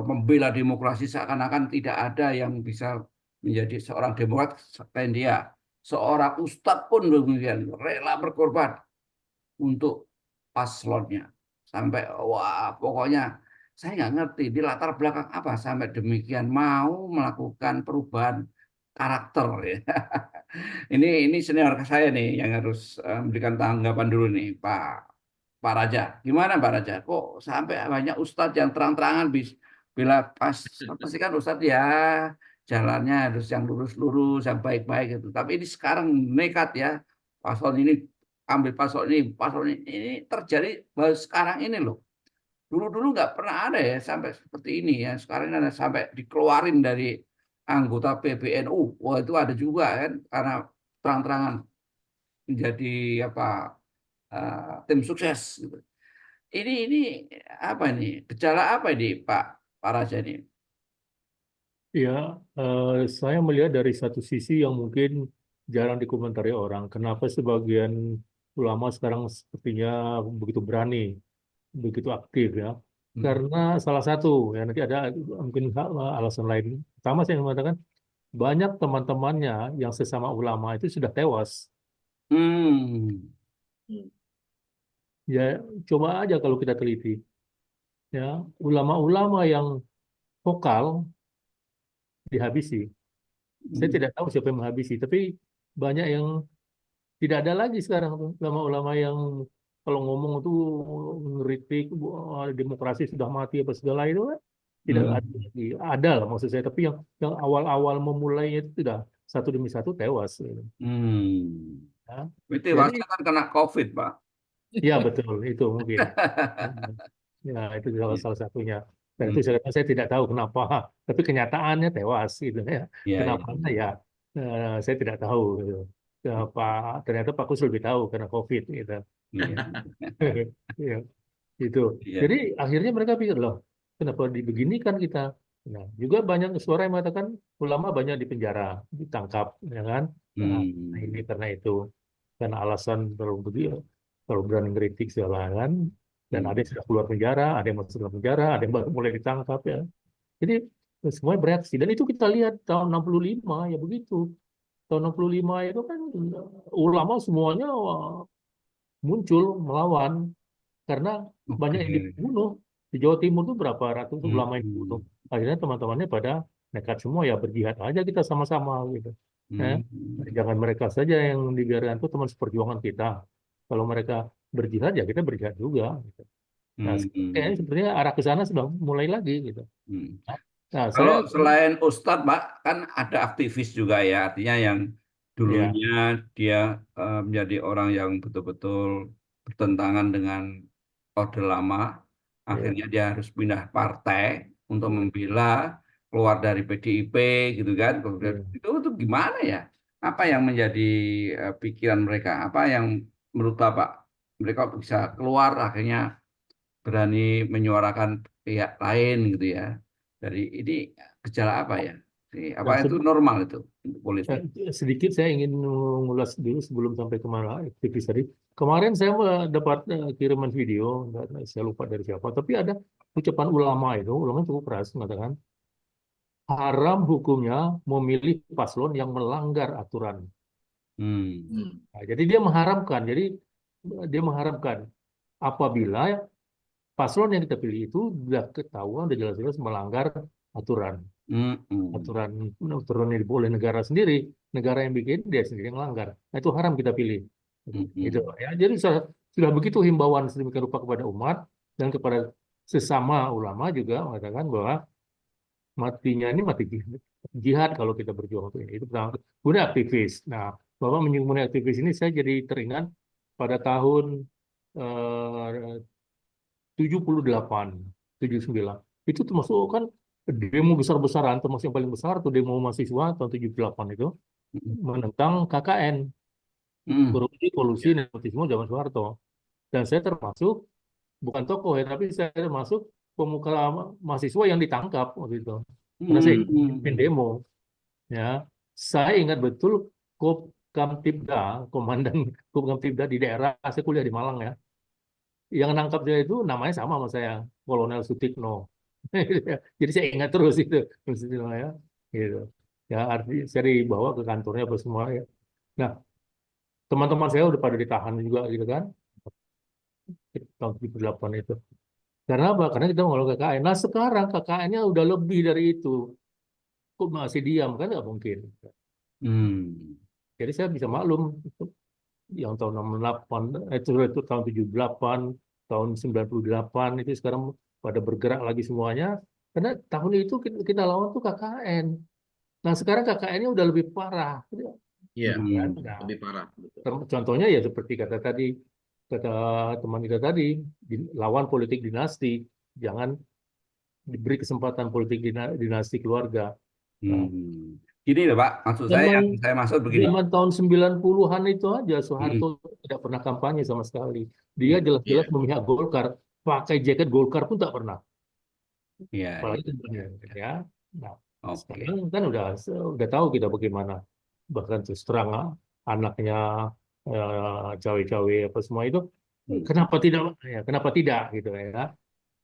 membela demokrasi, seakan-akan tidak ada yang bisa menjadi seorang demokrat selain dia. Seorang ustadz pun demikian, rela berkorban untuk paslonnya. Sampai, wah pokoknya saya nggak ngerti di latar belakang apa sampai demikian mau melakukan perubahan karakter ya. Ini senior saya nih yang harus memberikan tanggapan dulu nih, Pak Raja. Gimana Pak Raja? Kok sampai banyak ustadz yang terang-terangan bila pas apa sih, kan ustadz ya jalannya harus yang lurus-lurus, yang baik-baik gitu. Tapi ini sekarang nekat ya, paslon ini ambil paslon ini terjadi baru sekarang ini loh. Dulu-dulu nggak pernah ada ya sampai seperti ini ya. Sekarang ini ada sampai dikeluarin dari anggota PBNU. Wah itu ada juga kan, karena terang-terangan menjadi apa, tim sukses gitu. Ini apa ini? Gejala apa ini Pak Raja ini? Ya, saya melihat dari satu sisi yang mungkin jarang dikomentari orang. Kenapa sebagian ulama sekarang sepertinya begitu berani, begitu aktif ya? Hmm. Karena salah satu, ya nanti ada mungkin alasan lain. Pertama saya mengatakan banyak teman-temannya yang sesama ulama itu sudah tewas. Hmm. Hmm. Ya, coba aja kalau kita teliti. Ya, ulama-ulama yang vokal dihabisi. Saya Hmm. tidak tahu siapa yang menghabisi, tapi banyak yang tidak ada lagi sekarang tuh ulama-ulama yang kalau ngomong itu ngeritik demokrasi sudah mati apa segala itu kan tidak Hmm. ada lagi. Ada lah maksud saya, tapi yang awal-awal memulainya itu sudah satu demi satu tewas gitu. Hmm. Ya. Itu Jadi waktu kan kena COVID, Pak. ya betul itu mungkin. Ya itu salah Iya. salah satunya. Dan itu Hmm. saya tidak tahu kenapa, tapi kenyataannya tewas gitu ya. Iya, iya. Kenapa ya? Saya tidak tahu gitu. Ternyata Pak Kus lebih tahu karena COVID gitu. Iya. Ya, itu. Iya. Jadi akhirnya mereka pikir loh, kenapa dibeginikan kita? Nah, juga banyak suara yang mengatakan ulama banyak di penjara, ditangkap, ya kan? Nah, ini Hmm. karena itu, karena alasan terlalu berani kritik segala kan. Dan ada yang Hmm. sudah keluar penjara, ada yang masuk dalam penjara, ada yang baru mulai ditangkap ya. Jadi semuanya bereaksi. Dan itu kita lihat tahun 65 ya begitu. Tahun 65 itu kan ulama semuanya muncul melawan karena banyak yang Oke. dibunuh. Di Jawa Timur tuh berapa ratus ulama yang dibunuh. Hmm. Akhirnya teman-temannya pada nekat semua ya berjihad aja kita sama-sama gitu. Ya. Hmm. Jangan mereka saja yang dibiarkan itu teman seperjuangan kita. Kalau mereka berjihad ya kita berjihad juga. Gitu. Nah, Hmm. kayaknya sepertinya arah ke sana sudah mulai lagi gitu. Hmm. Nah, Kalau saya selain Ustadz, Pak, kan ada aktivis juga ya, artinya yang ya, dulunya dia menjadi orang yang betul-betul bertentangan dengan Orde Lama, ya, akhirnya dia harus pindah partai untuk ya, membela keluar dari PDIP gitu kan. ya. Itu gimana ya? Apa yang menjadi pikiran mereka? Apa yang menurut Bapak mereka bisa keluar akhirnya berani menyuarakan pihak lain gitu ya. Dari ini gejala apa ya? Apa Nah, itu normal itu untuk politik? sedikit saya ingin mengulas dulu sebelum sampai ke mana aktivis tadi. Kemarin saya dapat kiriman video, saya lupa dari siapa, tapi ada ucapan ulama cukup keras mengatakan haram hukumnya memilih paslon yang melanggar aturan. Hmm. Nah, jadi dia mengharamkan apabila paslon yang kita pilih itu sudah ketahuan, sudah jelas-jelas melanggar aturan. Hmm. Hmm. Aturan aturan yang diboleh negara sendiri, negara yang bikin dia sendiri yang melanggar. Nah, itu haram kita pilih. Gitu Hmm. ya. Jadi sudah begitu himbauan sedemikian rupa kepada umat dan kepada sesama ulama juga mengatakan bahwa matinya ini mati jihad kalau kita berjuang untuk ini. Itu pertama. Kemudian aktivis. Nah, Bapak menyinggung mengenai aktivis ini saya jadi teringat pada tahun eh, 78, 79. Itu termasuk kan demo besar-besaran, termasuk yang paling besar tuh demo mahasiswa tahun 78 itu menentang KKN, Hmm. korupsi, kolusi, Ya. nepotisme zaman Soeharto. Dan saya termasuk bukan tokoh ya, tapi saya termasuk pemuka mahasiswa yang ditangkap waktu itu. Karena saya pimpin Hmm. demo, ya. Saya ingat betul Kopkamtibda, komandan Kopkamtibda di daerah, saya kuliah di Malang ya. Yang nangkap dia itu namanya sama sama saya, Kolonel Sutikno. Jadi saya ingat terus itu, Sutikno ya. Gitu. Ya, arti saya dibawa ke kantornya apa semua ya. Nah, teman-teman saya udah pada ditahan juga gitu kan, tahun 78 itu. Karena apa? Karena kita mau KKN. Nah, sekarang KKN-nya udah lebih dari itu. Kok masih diam? Kan nggak mungkin. Hmm. Jadi saya bisa maklum yang tahun 68, itu tahun 78, tahun 98 itu sekarang pada bergerak lagi semuanya. Karena tahun itu kita lawan tuh KKN. Nah, sekarang KKN-nya udah lebih parah. Iya, Kan? Hmm. Nah, lebih parah. Betul. contohnya ya seperti kata teman kita tadi, lawan politik dinasti, jangan diberi kesempatan politik dinasti keluarga. Nah, Hmm. Gini loh Pak, maksud saya zaman yang saya maksud begini. zaman tahun 90-an itu aja Soeharto Hmm. tidak pernah kampanye sama sekali. Dia Iya, jelas-jelas memihak Golkar, pakai jaket Golkar pun tak pernah. Iya, Apalagi iya. sebenarnya, ya. Nah, Oke. sekarang kan udah tahu kita bagaimana. Bahkan terus terang anaknya cawe-cawe apa semua itu Hmm. kenapa tidak gitu ya.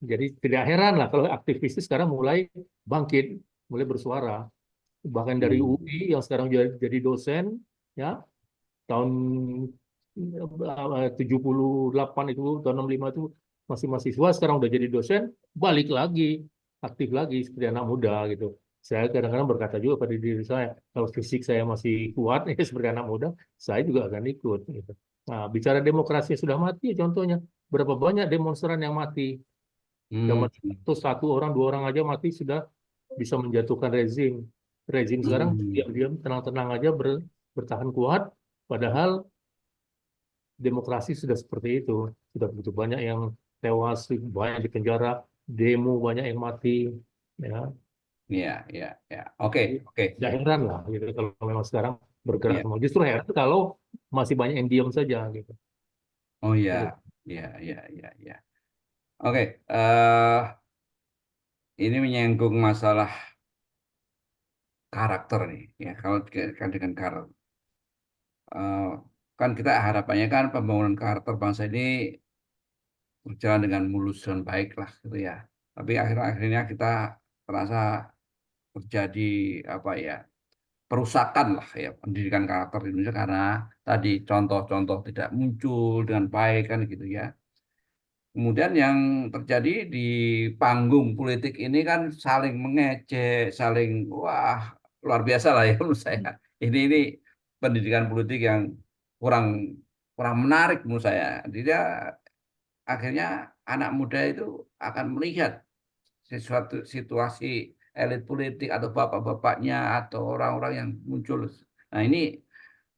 Jadi tidak heran lah kalau aktivis itu sekarang mulai bangkit, mulai bersuara. Bahkan dari Hmm. UI yang sekarang jadi dosen, ya tahun 78 itu, tahun 65 itu masih mahasiswa, sekarang udah jadi dosen, balik lagi, aktif lagi seperti anak muda gitu. Saya kadang-kadang berkata juga pada diri saya, kalau fisik saya masih kuat, ya seperti anak muda, saya juga akan ikut. Gitu. Nah, bicara demokrasi yang sudah mati, contohnya berapa banyak demonstran yang mati. Hmm. Zaman itu satu orang, dua orang aja mati sudah bisa menjatuhkan rezim. Rezim sekarang Hmm. diam-diam, tenang-tenang aja bertahan kuat, padahal demokrasi sudah seperti itu. Sudah begitu banyak yang tewas, banyak di penjara, demo banyak yang mati. Ya, Iya, iya, iya. Oke, jadi oke. tidak heran lah gitu kalau memang sekarang bergerak Iya. semua. Justru heran kalau masih banyak yang diam saja gitu. Oh iya, Gitu. iya, iya, iya, iya. Oke, eh ini menyinggung masalah karakter nih, ya. Kalau kan dengan karakter, kan kita harapannya kan pembangunan karakter bangsa ini berjalan dengan mulus dan baik lah, gitu ya. Tapi akhir-akhirnya kita terasa terjadi apa ya? Perusakan lah ya pendidikan karakter di Indonesia karena tadi contoh-contoh tidak muncul dengan baik kan gitu ya. Kemudian yang terjadi di panggung politik ini kan saling mengejek, saling wah luar biasa lah ya menurut saya. Ini pendidikan politik yang kurang kurang menarik menurut saya. Dia akhirnya anak muda itu akan melihat sesuatu situasi elit politik atau bapak-bapaknya atau orang-orang yang muncul. Nah ini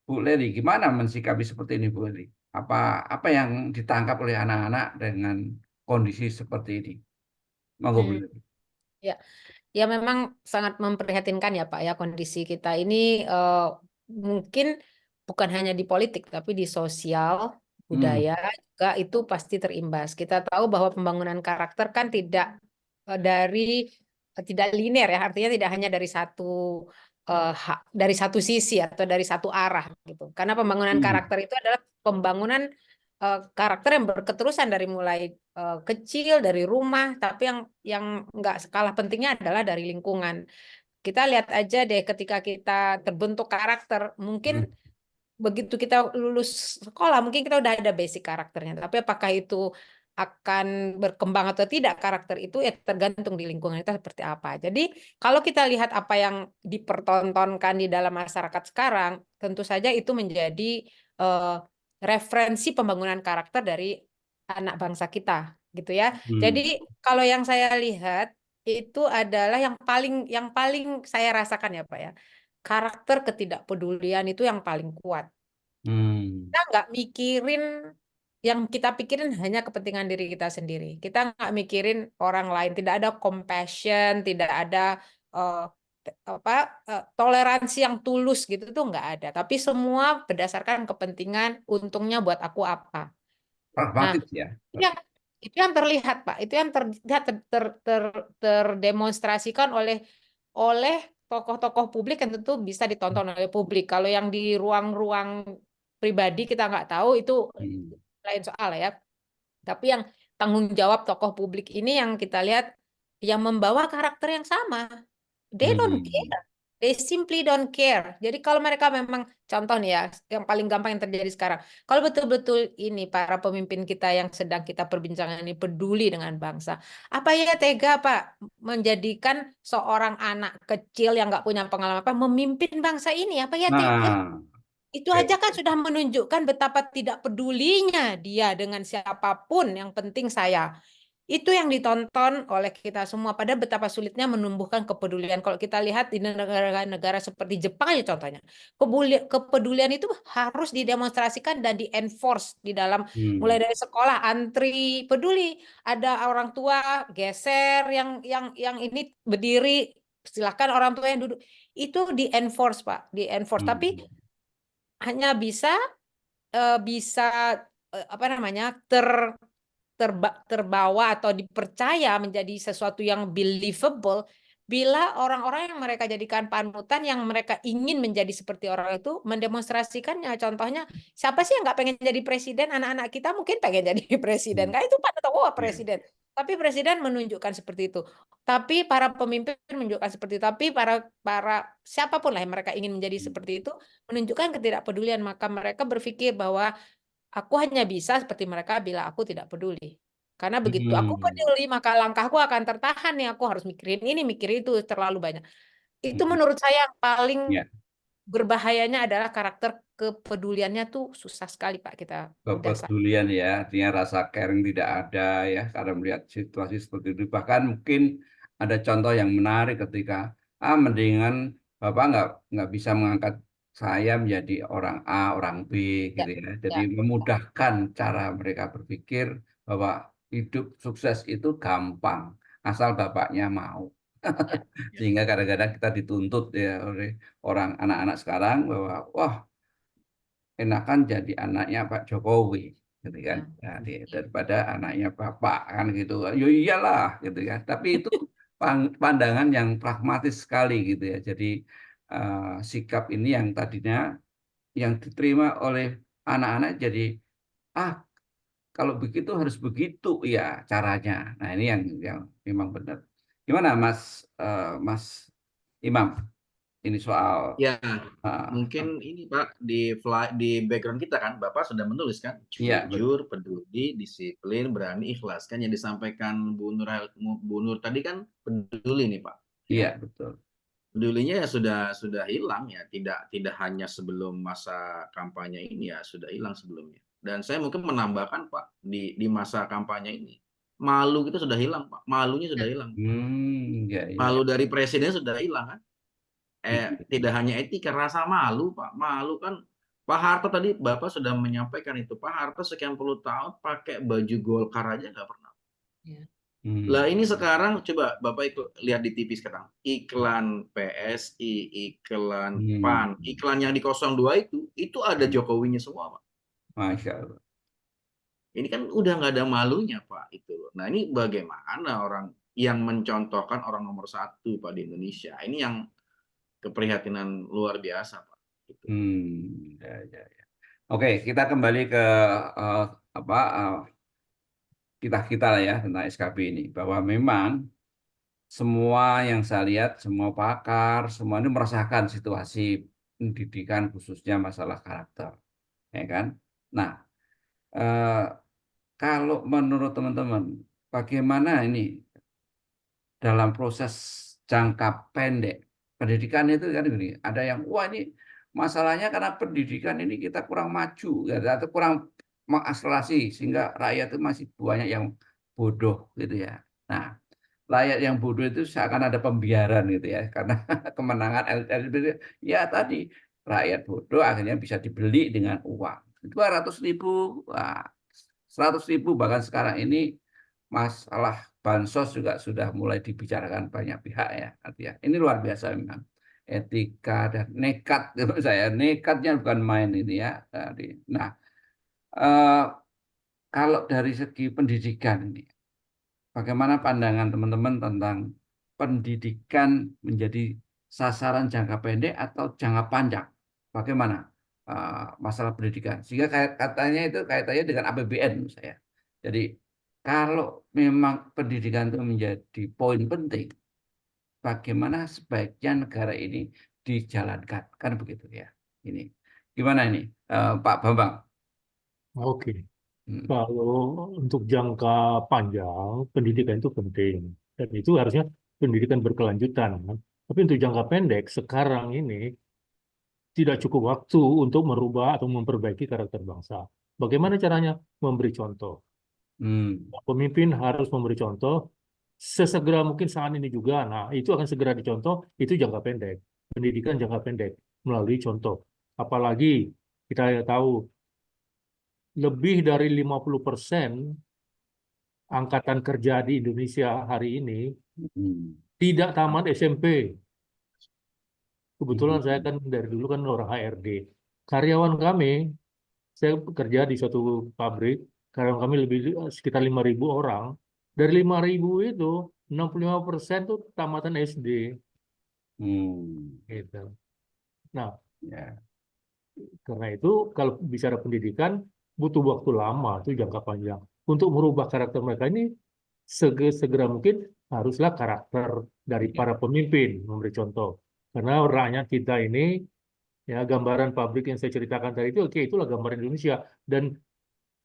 Bu Leli, gimana mensikapi seperti ini Bu Leli? Apa yang ditangkap oleh anak-anak dengan kondisi seperti ini? Monggo Bu Hmm, Leli. ya. Ya memang sangat memprihatinkan ya Pak ya kondisi kita ini mungkin bukan hanya di politik tapi di sosial, Hmm, budaya juga itu pasti terimbas. Kita tahu bahwa pembangunan karakter kan tidak linear ya, artinya tidak hanya dari dari satu sisi atau dari satu arah gitu. Karena pembangunan hmm, karakter itu adalah pembangunan karakter yang berketerusan dari mulai kecil dari rumah, tapi yang nggak kalah pentingnya adalah dari lingkungan. Kita lihat aja deh ketika kita terbentuk karakter, hmm. mungkin begitu kita lulus sekolah, mungkin kita udah ada basic karakternya. Tapi apakah itu akan berkembang atau tidak karakter itu ya tergantung di lingkungan kita seperti apa. Jadi kalau kita lihat apa yang dipertontonkan di dalam masyarakat sekarang, tentu saja itu menjadi eh, referensi pembangunan karakter dari anak bangsa kita, gitu ya. Hmm, Jadi kalau yang saya lihat itu adalah yang paling saya rasakan ya Pak ya. Karakter ketidakpedulian itu yang paling kuat. hmm, Kita nggak mikirin yang kita pikirin hanya kepentingan diri kita sendiri. Kita nggak mikirin orang lain. Tidak ada compassion, tidak ada eh, toleransi yang tulus gitu tuh nggak ada. Tapi semua berdasarkan kepentingan untungnya buat aku apa. Nah, pragmatis ya. itu yang itu yang terlihat Pak. Itu yang terlihat terdemonstrasikan oleh oleh tokoh-tokoh publik yang tentu bisa ditonton oleh publik. Kalau yang di ruang-ruang pribadi kita nggak tahu itu Hmm, lain soal ya. Tapi yang tanggung jawab tokoh publik ini yang kita lihat yang membawa karakter yang sama. They don't hmm, care. They simply don't care. Jadi kalau mereka memang contoh nih ya, yang paling gampang yang terjadi sekarang. Kalau betul-betul ini para pemimpin kita yang sedang kita perbincangkan ini peduli dengan bangsa, apa ya tega Pak menjadikan seorang anak kecil yang nggak punya pengalaman apa memimpin bangsa ini? Apa ya tega? Nah, Itu oke. aja kan sudah menunjukkan betapa tidak pedulinya dia dengan siapapun. Yang penting saya. Itu yang ditonton oleh kita semua. Padahal betapa sulitnya menumbuhkan kepedulian. Kalau kita lihat di negara-negara seperti Jepang ya contohnya. Kepedulian itu harus didemonstrasikan dan di-enforce di dalam mulai Hmm, dari sekolah antri peduli. Ada orang tua geser yang ini berdiri silakan orang tua yang duduk. Itu di-enforce Pak, di-enforce. Tapi hmm, hanya bisa apa namanya terbawa atau dipercaya menjadi sesuatu yang believable bila orang-orang yang mereka jadikan panutan yang mereka ingin menjadi seperti orang itu mendemonstrasikannya. Contohnya siapa sih yang nggak pengen jadi presiden? Anak-anak kita mungkin pengen jadi presiden hmm. kan itu pada tahu wah Ya. presiden. Tapi presiden menunjukkan seperti itu. Tapi para pemimpin menunjukkan seperti itu. Tapi para para siapapun lah yang mereka ingin menjadi seperti itu menunjukkan ketidakpedulian. Maka mereka berpikir bahwa aku hanya bisa seperti mereka bila aku tidak peduli. Karena begitu aku Hmm, peduli, maka langkahku akan tertahan nih. Aku harus mikirin ini, mikirin itu terlalu banyak. Itu hmm. menurut saya yang paling Ya. berbahayanya adalah karakter kepeduliannya tuh susah sekali Pak kita dasar. Kepedulian ya, artinya rasa caring tidak ada ya, karena melihat situasi seperti itu. Bahkan mungkin ada contoh yang menarik ketika, mendingan Bapak nggak bisa mengangkat saya menjadi orang A, orang B Ya, gitu ya. Jadi ya, memudahkan cara mereka berpikir bahwa hidup sukses itu gampang, asal Bapaknya mau. ya, Ya. Sehingga kadang-kadang kita dituntut ya oleh orang anak-anak sekarang bahwa, wah enakan jadi anaknya Pak Jokowi gitu kan, ya, nah, ya, daripada anaknya Bapak kan gitu, yo iyalah gitu kan, tapi itu pandangan yang pragmatis sekali gitu ya. Jadi sikap ini yang tadinya yang diterima oleh anak-anak jadi, ah kalau begitu harus begitu ya caranya. Nah ini yang memang benar. Gimana Mas Imam, ini soal Ya, uh, mungkin ini Pak di background kita kan Bapak sudah menulis kan iya betul. jujur, peduli, disiplin, berani, ikhlas kan yang disampaikan Bu Nur tadi kan peduli nih Pak. Ya, Iya betul. pedulinya ya sudah hilang ya, tidak tidak hanya sebelum masa kampanye ini ya sudah hilang sebelumnya. Dan saya mungkin menambahkan Pak di masa kampanye ini Malu kita sudah hilang, Pak. Malunya sudah hilang. Ya, ya. Malu dari presiden sudah hilang kan? Tidak hanya etika, rasa malu, Pak. Malu kan Pak Harto tadi Bapak sudah menyampaikan itu. Pak Harto sekian puluh tahun pakai baju Golkar aja nggak pernah. Ya. Lah ini sekarang coba Bapak lihat di TV sekarang. Iklan PSI, iklan PAN, iklan yang di 02 itu ada Jokowinya semua, Pak. Masya Allah. Ini kan udah nggak ada malunya, Pak. Itu loh. Nah ini bagaimana orang yang mencontohkan orang nomor 1, Pak, di Indonesia. Ini yang keprihatinan luar biasa, Pak. Gitu. Ya, ya, ya. Oke, kita kembali ke kita lah ya tentang SKB ini, bahwa memang semua yang saya lihat, semua pakar, semua ini merasakan situasi pendidikan khususnya masalah karakter, ya kan? Nah, kalau menurut teman-teman, bagaimana ini dalam proses jangka pendek pendidikan itu kan gini, ada yang wah ini masalahnya karena pendidikan ini kita kurang maju ya, atau kurang mengakselerasi sehingga rakyat itu masih banyak yang bodoh gitu ya. Nah, rakyat yang bodoh itu seakan ada pembiaran gitu ya, karena kemenangan elit-elit ya tadi rakyat bodoh akhirnya bisa dibeli dengan uang 200.000, 100.000, bahkan sekarang ini masalah bansos juga sudah mulai dibicarakan banyak pihak ya, artinya ini luar biasa memang etika dan nekat menurut saya, nekatnya bukan main ini ya tadi. Nah, kalau dari segi pendidikan ini, bagaimana pandangan teman-teman tentang pendidikan menjadi sasaran jangka pendek atau jangka panjang? Bagaimana masalah pendidikan? Sehingga katanya itu kaitannya dengan APBN menurut saya. Jadi kalau memang pendidikan itu menjadi poin penting, bagaimana sebaiknya negara ini dijalankan? Kan begitu ya. Ini gimana ini, Pak Bambang? Oke. Kalau untuk jangka panjang, pendidikan itu penting. Dan itu harusnya pendidikan berkelanjutan, kan? Tapi untuk jangka pendek, sekarang ini tidak cukup waktu untuk merubah atau memperbaiki karakter bangsa. Bagaimana caranya? Memberi contoh. Pemimpin harus memberi contoh sesegera mungkin saat ini juga. Nah, itu akan segera dicontoh, itu jangka pendek. Pendidikan jangka pendek melalui contoh. Apalagi kita tahu lebih dari 50% angkatan kerja di Indonesia hari ini tidak tamat SMP. Kebetulan saya kan dari dulu kan orang HRD. Karyawan kami, saya bekerja di suatu pabrik, karyawan kami sekitar 5.000 orang. Dari 5.000 itu, 65% itu tamatan SD. Gitu. Nah, karena itu kalau bicara pendidikan, butuh waktu lama, itu jangka panjang. Untuk merubah karakter mereka ini, segera mungkin haruslah karakter dari para pemimpin memberi contoh. Karena rakyat kita ini, ya gambaran pabrik yang saya ceritakan tadi itu, oke, itulah gambaran Indonesia. Dan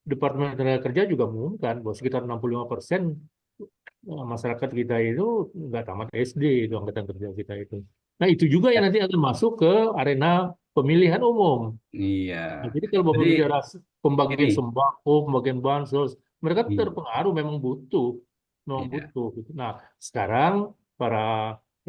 Departemen Tenaga Kerja juga mengumumkan bahwa sekitar 65% masyarakat kita itu nggak tamat SD, itu angkatan kerja kita itu. Nah, itu juga yang nanti akan masuk ke arena pemilihan umum. Iya. Nah, jadi kalau Bapak bicara pembagian sembako, pembagian bansos, mereka terpengaruh, memang butuh. Gitu. Nah, sekarang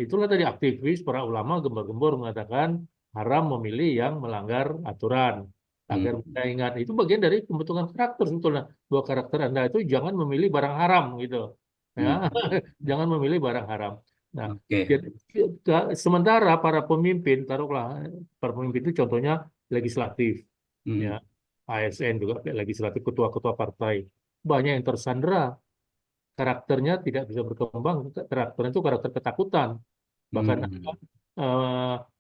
itulah tadi aktivis, para ulama gembar-gembor mengatakan haram memilih yang melanggar aturan. Agar kita ingat, itu bagian dari pembentukan karakter sebetulnya. Bahwa karakter Anda itu jangan memilih barang haram gitu. Ya, jangan memilih barang haram. Nah, sementara para pemimpin, taruhlah para pemimpin itu contohnya legislatif, ya, ASN juga legislatif, ketua-ketua partai, banyak yang tersandera, karakternya tidak bisa berkembang, karakternya itu karakter ketakutan. Bahkan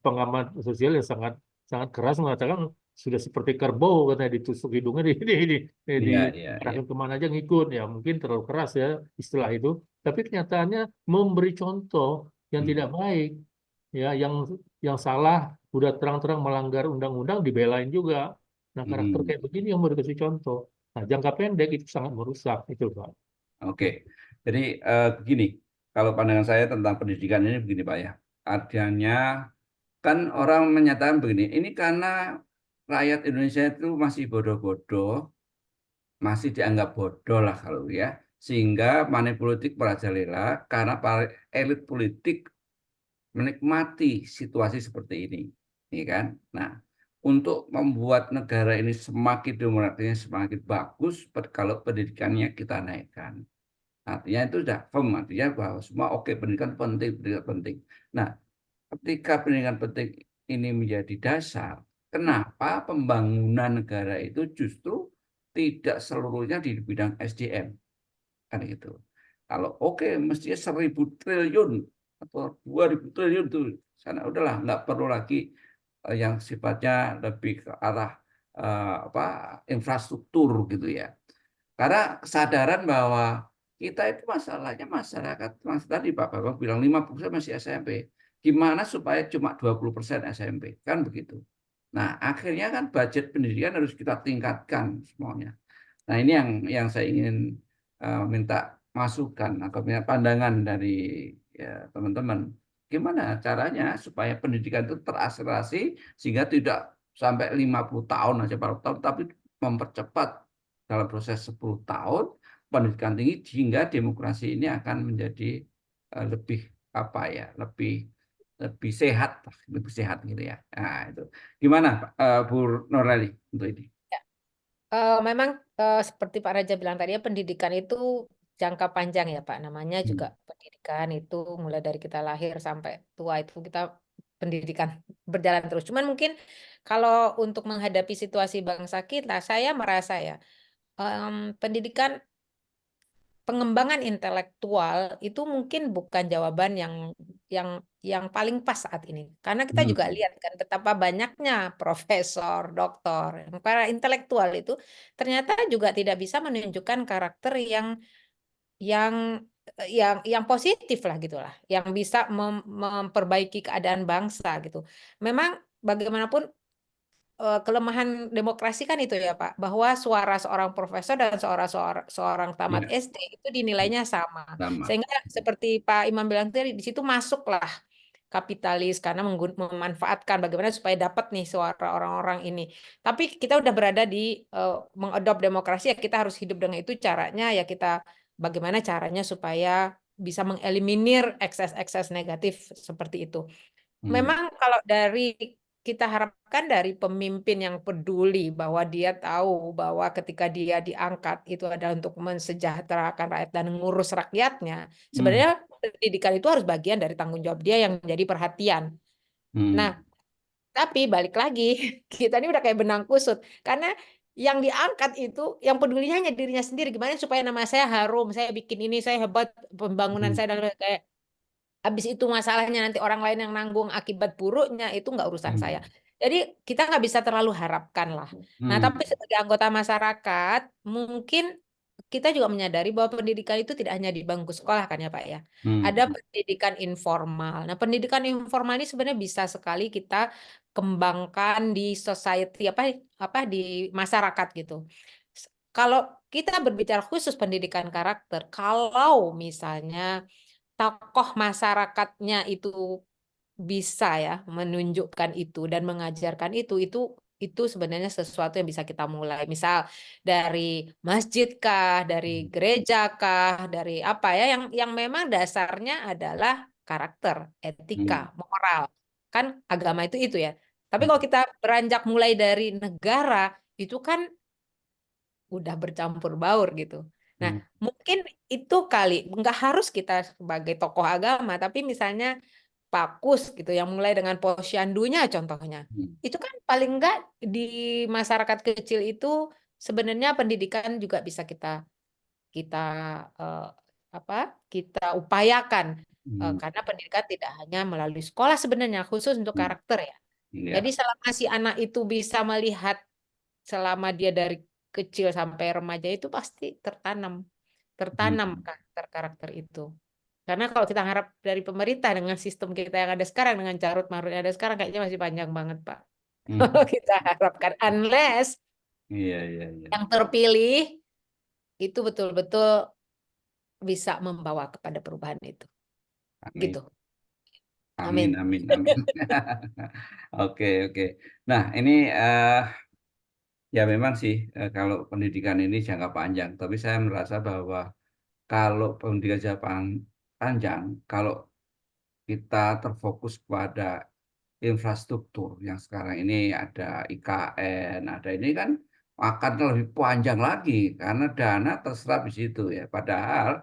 pengamat sosial yang sangat sangat keras mengatakan sudah seperti kerbau, katanya ditusuk hidungnya diarahkan kemana aja ngikut. Ya mungkin terlalu keras ya istilah itu, tapi kenyataannya memberi contoh yang tidak baik, ya yang salah udah terang-terang melanggar undang-undang dibelain juga. Nah, karakter kayak begini yang mau dikasih contoh. Nah, jangka pendek itu sangat merusak itu, Pak. Oke, jadi begini, kalau pandangan saya tentang pendidikan ini begini Pak ya, artinya kan orang menyatakan begini, ini karena rakyat Indonesia itu masih bodoh-bodoh, masih dianggap bodoh lah kalau ya, Sehingga money politik merajalela karena para elit politik menikmati situasi seperti ini, ya kan? Nah, untuk membuat negara ini semakin demokratisnya semakin bagus, kalau pendidikannya kita naikkan. Artinya itu sudah firm, artinya bahwa semua oke, pendidikan penting. Nah, ketika pendidikan penting ini menjadi dasar, kenapa pembangunan negara itu justru tidak seluruhnya di bidang SDM? Kan gitu. Kalau oke, mestinya 1.000 triliun atau 2.000 triliun tuh sana udahlah, nggak perlu lagi yang sifatnya lebih ke arah apa infrastruktur gitu ya. Karena kesadaran bahwa kita itu masalahnya masyarakat, mas tadi Pak Bapak bilang 50% masih SMP. Gimana supaya cuma 20% SMP? Kan begitu. Nah, akhirnya kan budget pendidikan harus kita tingkatkan semuanya. Nah, ini yang saya ingin minta masukan atau minta pandangan dari ya, teman-teman. Gimana caranya supaya pendidikan itu terakselerasi sehingga tidak sampai 50 tahun aja 40 tahun, tapi mempercepat dalam proses 10 tahun pendidikan tinggi sehingga demokrasi ini akan menjadi lebih apa ya, lebih sehat gitu ya. Nah, itu. Gimana Bu Norali untuk ini? Memang seperti Pak Raja bilang tadi ya, pendidikan itu jangka panjang ya Pak. Namanya juga pendidikan itu mulai dari kita lahir sampai tua itu kita pendidikan berjalan terus. Cuman mungkin kalau untuk menghadapi situasi bangsa kita, saya merasa ya pendidikan pengembangan intelektual itu mungkin bukan jawaban yang paling pas saat ini. Karena kita juga lihat kan betapa banyaknya profesor, doktor, para intelektual itu ternyata juga tidak bisa menunjukkan karakter yang yang positif lah gitulah, yang bisa memperbaiki keadaan bangsa gitu. Memang bagaimanapun kelemahan demokrasi kan itu ya Pak, bahwa suara seorang profesor dan seorang tamat Ya, SD itu dinilainya sama. sama. Sehingga seperti Pak Imam bilang tadi, di situ masuklah kapitalis karena memanfaatkan bagaimana supaya dapat nih suara orang-orang ini. Tapi kita udah berada di mengadop demokrasi ya, kita harus hidup dengan itu. Caranya ya kita bagaimana caranya supaya bisa mengeliminir ekses-ekses negatif seperti itu. Memang kalau dari kita harapkan dari pemimpin yang peduli bahwa dia tahu bahwa ketika dia diangkat itu adalah untuk mensejahterakan rakyat dan mengurus rakyatnya. Sebenarnya pendidikan itu harus bagian dari tanggung jawab dia yang menjadi perhatian. Nah, tapi balik lagi, kita ini udah kayak benang kusut. Karena yang diangkat itu, yang pedulinya hanya dirinya sendiri. Gimana supaya nama saya harum, saya bikin ini, saya hebat, pembangunan saya, dan kayak habis itu masalahnya nanti orang lain yang nanggung akibat buruknya, itu nggak urusan saya. Jadi kita nggak bisa terlalu harapkan lah. Nah, tapi sebagai anggota masyarakat, mungkin kita juga menyadari bahwa pendidikan itu tidak hanya di bangku sekolah kan ya Pak ya. Ada pendidikan informal. Nah, pendidikan informal ini sebenarnya bisa sekali kita kembangkan di society apa di masyarakat gitu. Kalau kita berbicara khusus pendidikan karakter, kalau misalnya tokoh masyarakatnya itu bisa ya menunjukkan itu dan mengajarkan itu sebenarnya sesuatu yang bisa kita mulai. Misal dari masjid kah, dari gereja kah, dari apa ya yang memang dasarnya adalah karakter, etika, moral. Kan agama itu ya. Tapi kalau kita beranjak mulai dari negara, itu kan udah bercampur baur gitu. Nah, mungkin itu kali nggak harus kita sebagai tokoh agama, tapi misalnya Pak Kus gitu yang mulai dengan posyandunya contohnya. Itu kan paling enggak di masyarakat kecil itu sebenarnya pendidikan juga bisa kita kita eh, apa? Kita upayakan. Karena pendidikan tidak hanya melalui sekolah sebenarnya khusus untuk karakter ya. Jadi Ya. selama si anak itu bisa melihat selama dia dari kecil sampai remaja itu pasti tertanam karakter-karakter itu. Karena kalau kita harap dari pemerintah dengan sistem kita yang ada sekarang, dengan carut marut yang ada sekarang, kayaknya masih panjang banget, Pak. Kalau kita harapkan, unless Iya, iya, iya. yang terpilih itu betul-betul bisa membawa kepada perubahan itu. Amin. Gitu. Amin, Amin. amin, amin. Oke, oke. Nah, ini ya memang sih kalau pendidikan ini jangka panjang, tapi saya merasa bahwa kalau pendidikan jangka panjang, kalau kita terfokus pada infrastruktur yang sekarang ini ada IKN, ada ini kan akan lebih panjang lagi karena dana terserap di situ ya. Padahal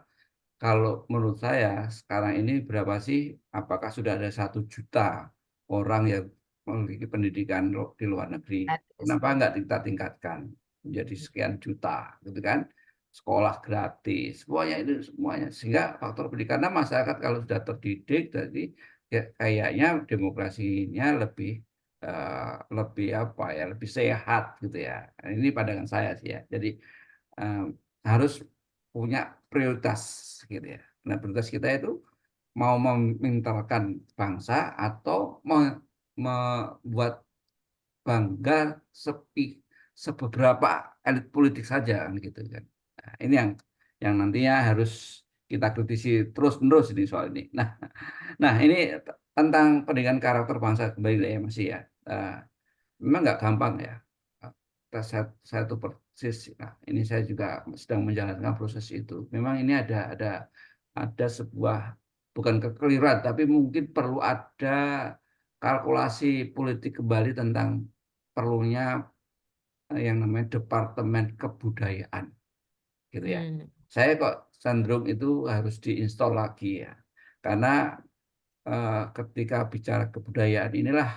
kalau menurut saya sekarang ini berapa sih? Apakah sudah ada 1 juta orang yang memiliki pendidikan di luar negeri? Gratis Kenapa ya. nggak kita tingkatkan menjadi sekian juta, gitu kan? Sekolah gratis, semuanya itu semuanya. Sehingga faktor pendidikan, karena masyarakat kalau sudah terdidik, jadi ya kayaknya demokrasinya lebih apa ya, lebih sehat gitu ya. Ini pandangan saya sih ya. Jadi eh, harus punya prioritas gitu ya. Nah, prioritas kita itu mau memintalkan bangsa atau membuat bangga sebeberapa elit politik saja kan gitu kan. Nah, ini yang nantinya harus kita kritisi terus-menerus ini soal ini. Nah ini tentang pendidikan karakter bangsa kembali ya Mas ya. Memang nggak gampang ya. Saya tuh persis. Nah, ini saya juga sedang menjalankan proses itu. Memang ini ada sebuah bukan kekeliruan, tapi mungkin perlu ada kalkulasi politik kembali tentang perlunya yang namanya Departemen Kebudayaan, gitu ya. Hmm. Saya kok cenderung itu harus diinstal lagi ya, karena ketika bicara kebudayaan inilah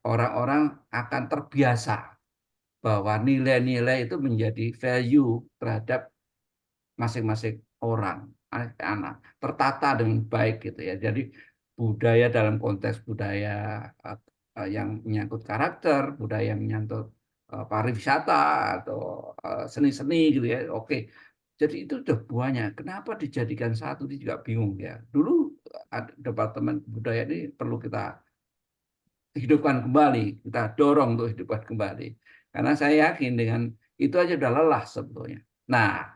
orang-orang akan terbiasa bahwa nilai-nilai itu menjadi value terhadap masing-masing orang, anak tertata dengan baik gitu ya. Jadi budaya dalam konteks budaya yang menyangkut karakter, budaya yang menyangkut pariwisata atau seni-seni gitu ya. Oke. Jadi itu udah banyak. Kenapa dijadikan satu? Ini juga bingung ya. Dulu Departemen Budaya ini perlu kita hidupkan kembali, kita dorong untuk hidupkan kembali. Karena saya yakin dengan itu aja udah lelah sebetulnya. Nah,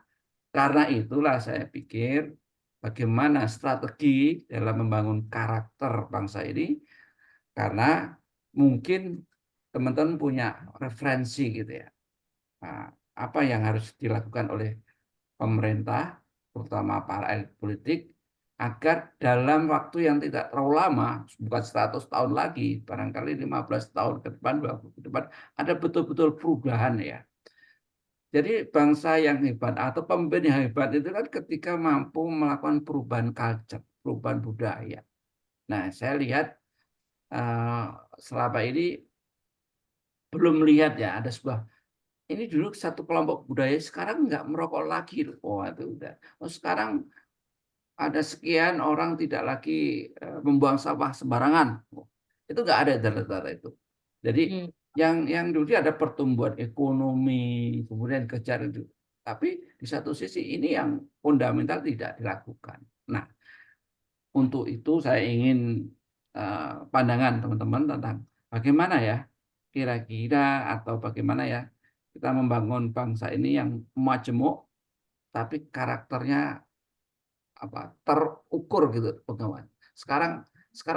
karena itulah saya pikir bagaimana strategi dalam membangun karakter bangsa ini, karena mungkin teman-teman punya referensi gitu ya. Nah, apa yang harus dilakukan oleh pemerintah, terutama para elit politik, agar dalam waktu yang tidak terlalu lama, bukan 100 tahun lagi, barangkali 15 tahun ke depan, 20 ke depan, ada betul-betul perubahan ya. Jadi bangsa yang hebat atau pemimpin yang hebat itu kan ketika mampu melakukan perubahan culture, perubahan budaya. Nah, saya lihat selama ini belum melihat ya ada sebuah ini dulu satu kelompok budaya sekarang nggak merokok lagi. Oh, itu udah. Oh, sekarang ada sekian orang tidak lagi membuang sampah sembarangan. Itu nggak ada data-data itu. Jadi Hmm. yang dulu ada pertumbuhan ekonomi, kemudian kejar itu. Tapi di satu sisi ini yang fundamental tidak dilakukan. Nah, untuk itu saya ingin pandangan teman-teman tentang bagaimana ya kira-kira atau bagaimana ya kita membangun bangsa ini yang majemuk tapi karakternya terukur gitu pengawan. Sekarang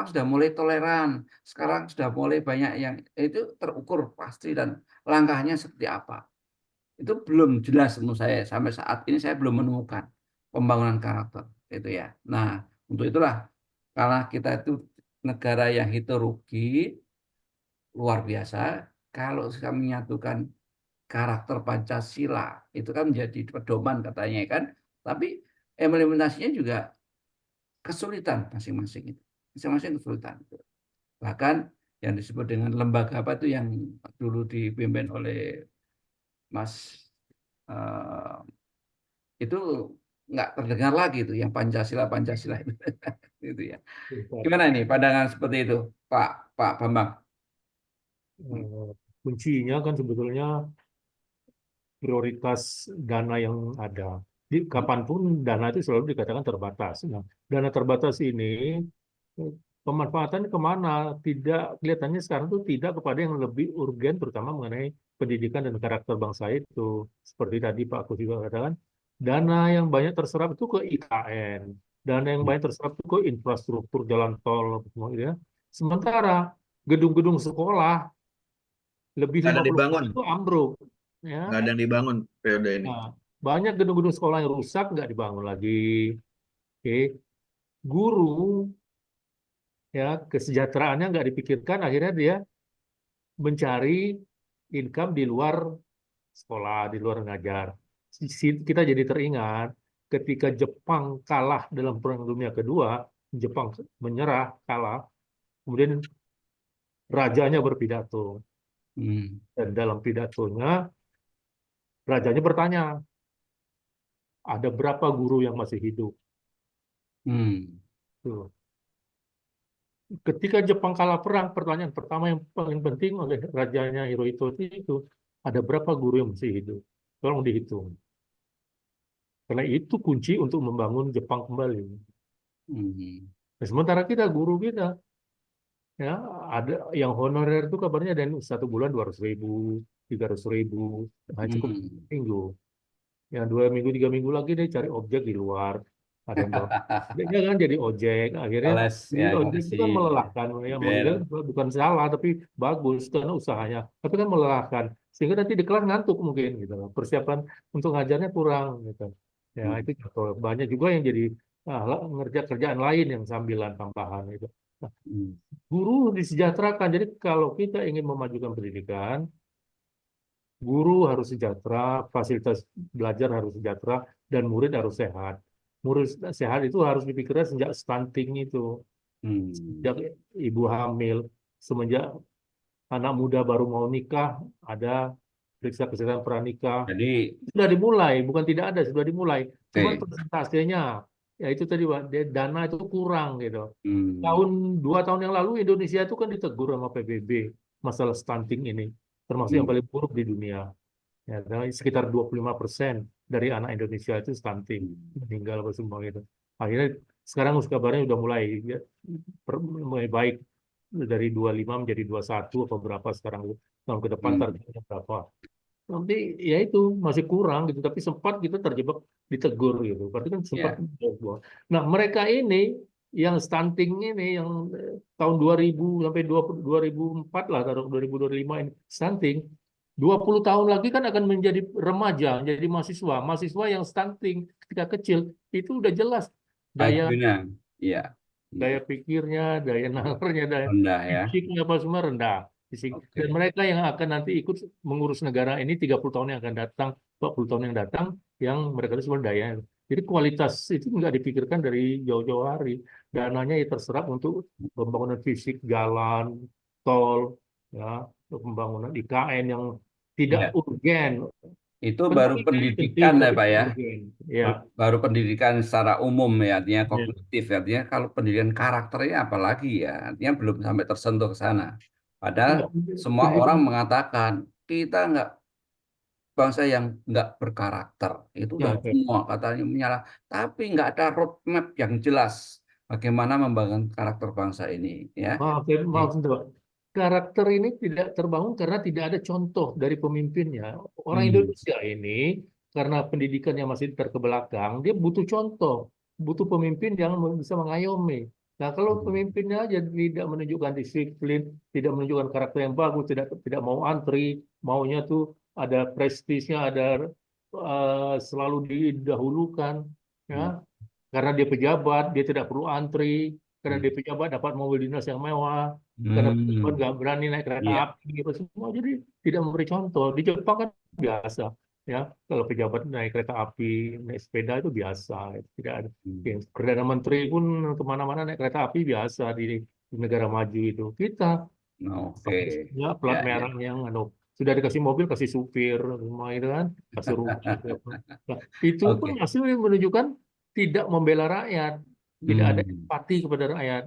sudah mulai toleran, sekarang sudah mulai banyak yang itu terukur pasti dan langkahnya seperti apa. Itu belum jelas menurut saya sampai saat ini saya belum menemukan pembangunan karakter itu ya. Nah, untuk itulah karena kita itu negara yang heterogen luar biasa, kalau kita menyatukan karakter Pancasila itu kan menjadi pedoman katanya kan, tapi implementasinya juga kesulitan masing-masing itu. Masing-masing kesulitan. Bahkan yang disebut dengan lembaga apa itu yang dulu dipimpin oleh Mas itu nggak terdengar lagi itu yang Pancasila itu. Gitu ya. Gimana ini pandangan seperti itu, Pak Bambang? Kuncinya kan sebetulnya prioritas dana yang ada. Kapanpun dana itu selalu dikatakan terbatas. Nah, dana terbatas ini pemanfaatannya kemana? Tidak, kelihatannya sekarang itu tidak kepada yang lebih urgen, terutama mengenai pendidikan dan karakter bangsa itu. Seperti tadi Pak Kus juga katakan, dana yang banyak terserap itu ke IKN, dana yang banyak terserap itu ke infrastruktur jalan tol, semua gitu ya. Sementara gedung-gedung sekolah lebih Nggak ada 50% dibangun, itu ambruk. Ya. nggak ada yang dibangun periode ini. Nah, Banyak gedung-gedung sekolah yang rusak nggak dibangun lagi. Oke, guru ya kesejahteraannya nggak dipikirkan, akhirnya dia mencari income di luar sekolah, di luar ngajar. Kita jadi teringat ketika Jepang kalah dalam Perang Dunia Kedua, Jepang menyerah, kalah, kemudian rajanya berpidato. Hmm. Dan dalam pidatonya, rajanya bertanya, ada berapa guru yang masih hidup? Hmm. Tuh. Ketika Jepang kalah perang, pertanyaan pertama yang paling penting oleh rajanya Hirohito itu, ada berapa guru yang masih hidup? Tolong dihitung. Karena itu kunci untuk membangun Jepang kembali. Hmm. Nah, sementara kita, guru kita, ya ada yang honorer itu kabarnya dan 1 bulan 200.000, 300.000, nah, cukup Hmm. minggu. Yang 2 minggu 3 minggu lagi dia cari objek di luar, ada yang bawa dia kan jadi ojek, akhirnya Les jadi ya, ojek itu ngasih kan melelahkan ya, bel. bukan salah tapi bagus karena usahanya, tapi kan melelahkan sehingga nanti di kelas ngantuk mungkin gitu loh. Persiapan untuk ngajarnya kurang gitu ya, Hmm. itu contoh. Banyak juga yang jadi ngerja kerjaan lain yang sambilan tambahan itu. Nah, Hmm. guru disejahterakan. Jadi kalau kita ingin memajukan pendidikan, guru harus sejahtera, fasilitas belajar harus sejahtera, dan murid harus sehat. Murid sehat itu harus dipikirkan sejak stunting itu, Hmm. sejak ibu hamil, semenjak anak muda baru mau nikah, ada periksa kesehatan pranikah. Jadi, Sudah dimulai, bukan tidak ada, sudah dimulai. Cuman oke. persentasenya, ya itu tadi Pak, dana itu kurang gitu. Hmm. 2 tahun yang lalu Indonesia itu kan ditegur sama PBB masalah stunting ini, termasuk yang Hmm. paling buruk di dunia. Ya, sekitar 25% dari anak Indonesia itu stunting, meninggal apa semua gitu. Akhirnya sekarang kabarnya udah mulai ya, mulai baik dari 25 menjadi 21 atau berapa sekarang, tahun ke depan Hmm. targetnya berapa. Nanti ya itu masih kurang gitu, tapi sempat kita terjebak ditegur gitu. Berarti kan sempat. Ya. Nah, mereka ini yang stunting ini yang tahun 2000 sampai 2004 lah, taruh 2025 ini stunting. 20 tahun lagi kan akan menjadi remaja, menjadi mahasiswa. Mahasiswa yang stunting ketika kecil itu udah jelas daya IQ-nya, ya. Hmm. daya pikirnya, daya nalarnya, daya Rendah ya. fisiknya apa semua rendah. Fisik. Dan Oke. mereka yang akan nanti ikut mengurus negara ini 30 tahun yang akan datang, 40 tahun yang datang, yang mereka itu semua daya. Jadi kualitas itu nggak dipikirkan dari jauh-jauh hari. Dananya ya terserap untuk pembangunan fisik, jalan, tol, ya, untuk pembangunan IKN yang tidak Ya. urgen. Itu baru Penting, penting, pendidikan ya, tapi Pak ya. tidak urgen. Ya, Baru pendidikan secara umum ya, artinya ya. kognitif ya. Artinya kalau pendidikan karakternya apalagi ya, artinya belum sampai tersentuh ke sana. Padahal Ya, semua orang pendidikan. mengatakan kita nggak bangsa yang nggak berkarakter. Itu udah Ya, ya. semua katanya menyalah. Tapi nggak ada roadmap yang jelas bagaimana membangun karakter bangsa ini ya. Maaf, sebentar. Karakter ini tidak terbangun karena tidak ada contoh dari pemimpinnya. Orang Hmm. Indonesia ini, karena pendidikannya masih terkebelakang, dia butuh contoh, butuh pemimpin yang bisa mengayomi. Nah, kalau Hmm. pemimpinnya aja tidak menunjukkan disiplin, tidak menunjukkan karakter yang bagus, tidak mau antri, maunya tuh ada prestisnya, ada selalu didahulukan, ya, Hmm. karena dia pejabat, dia tidak perlu antri. Karena Hmm. dia pejabat dapat mobil dinas yang mewah. Karena pejabat Hmm. nggak berani naik kereta Iya. api gitu semua. Jadi tidak memberi contoh. Di Jepang kan biasa, ya. Kalau pejabat naik kereta api, naik sepeda itu biasa. Tidak ada. Yang Hmm. perdana menteri pun kemana-mana naik kereta api biasa di negara maju itu. Kita Oke. ya Ya, plat ya. merah yang sudah dikasih mobil kasih supir semua itu kan, kasih rumah. Nah, itu pun Oke. hasilnya menunjukkan tidak membela rakyat, tidak ada Hmm. empati kepada rakyat,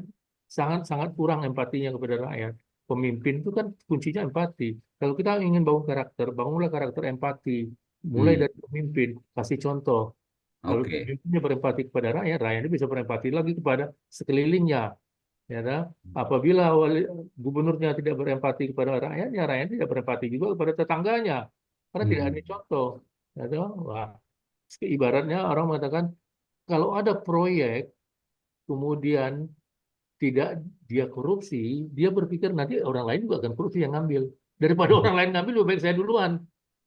sangat sangat kurang empatinya kepada rakyat. Pemimpin itu kan kuncinya empati. Kalau kita ingin bangun karakter, bangunlah karakter empati, mulai Hmm. dari pemimpin, kasih contoh. Kalau Oke. pemimpinnya berempati kepada rakyat, rakyatnya bisa berempati lagi kepada sekelilingnya. Ya, kan? Apabila gubernurnya tidak berempati kepada rakyatnya, rakyat tidak berempati juga kepada tetangganya, karena tidak ada Hmm. contoh. Ya, kan? Wah, ibaratnya orang mengatakan kalau ada proyek kemudian tidak dia korupsi, dia berpikir nanti orang lain juga akan korupsi yang ngambil. Daripada orang lain ngambil, lebih baik saya duluan.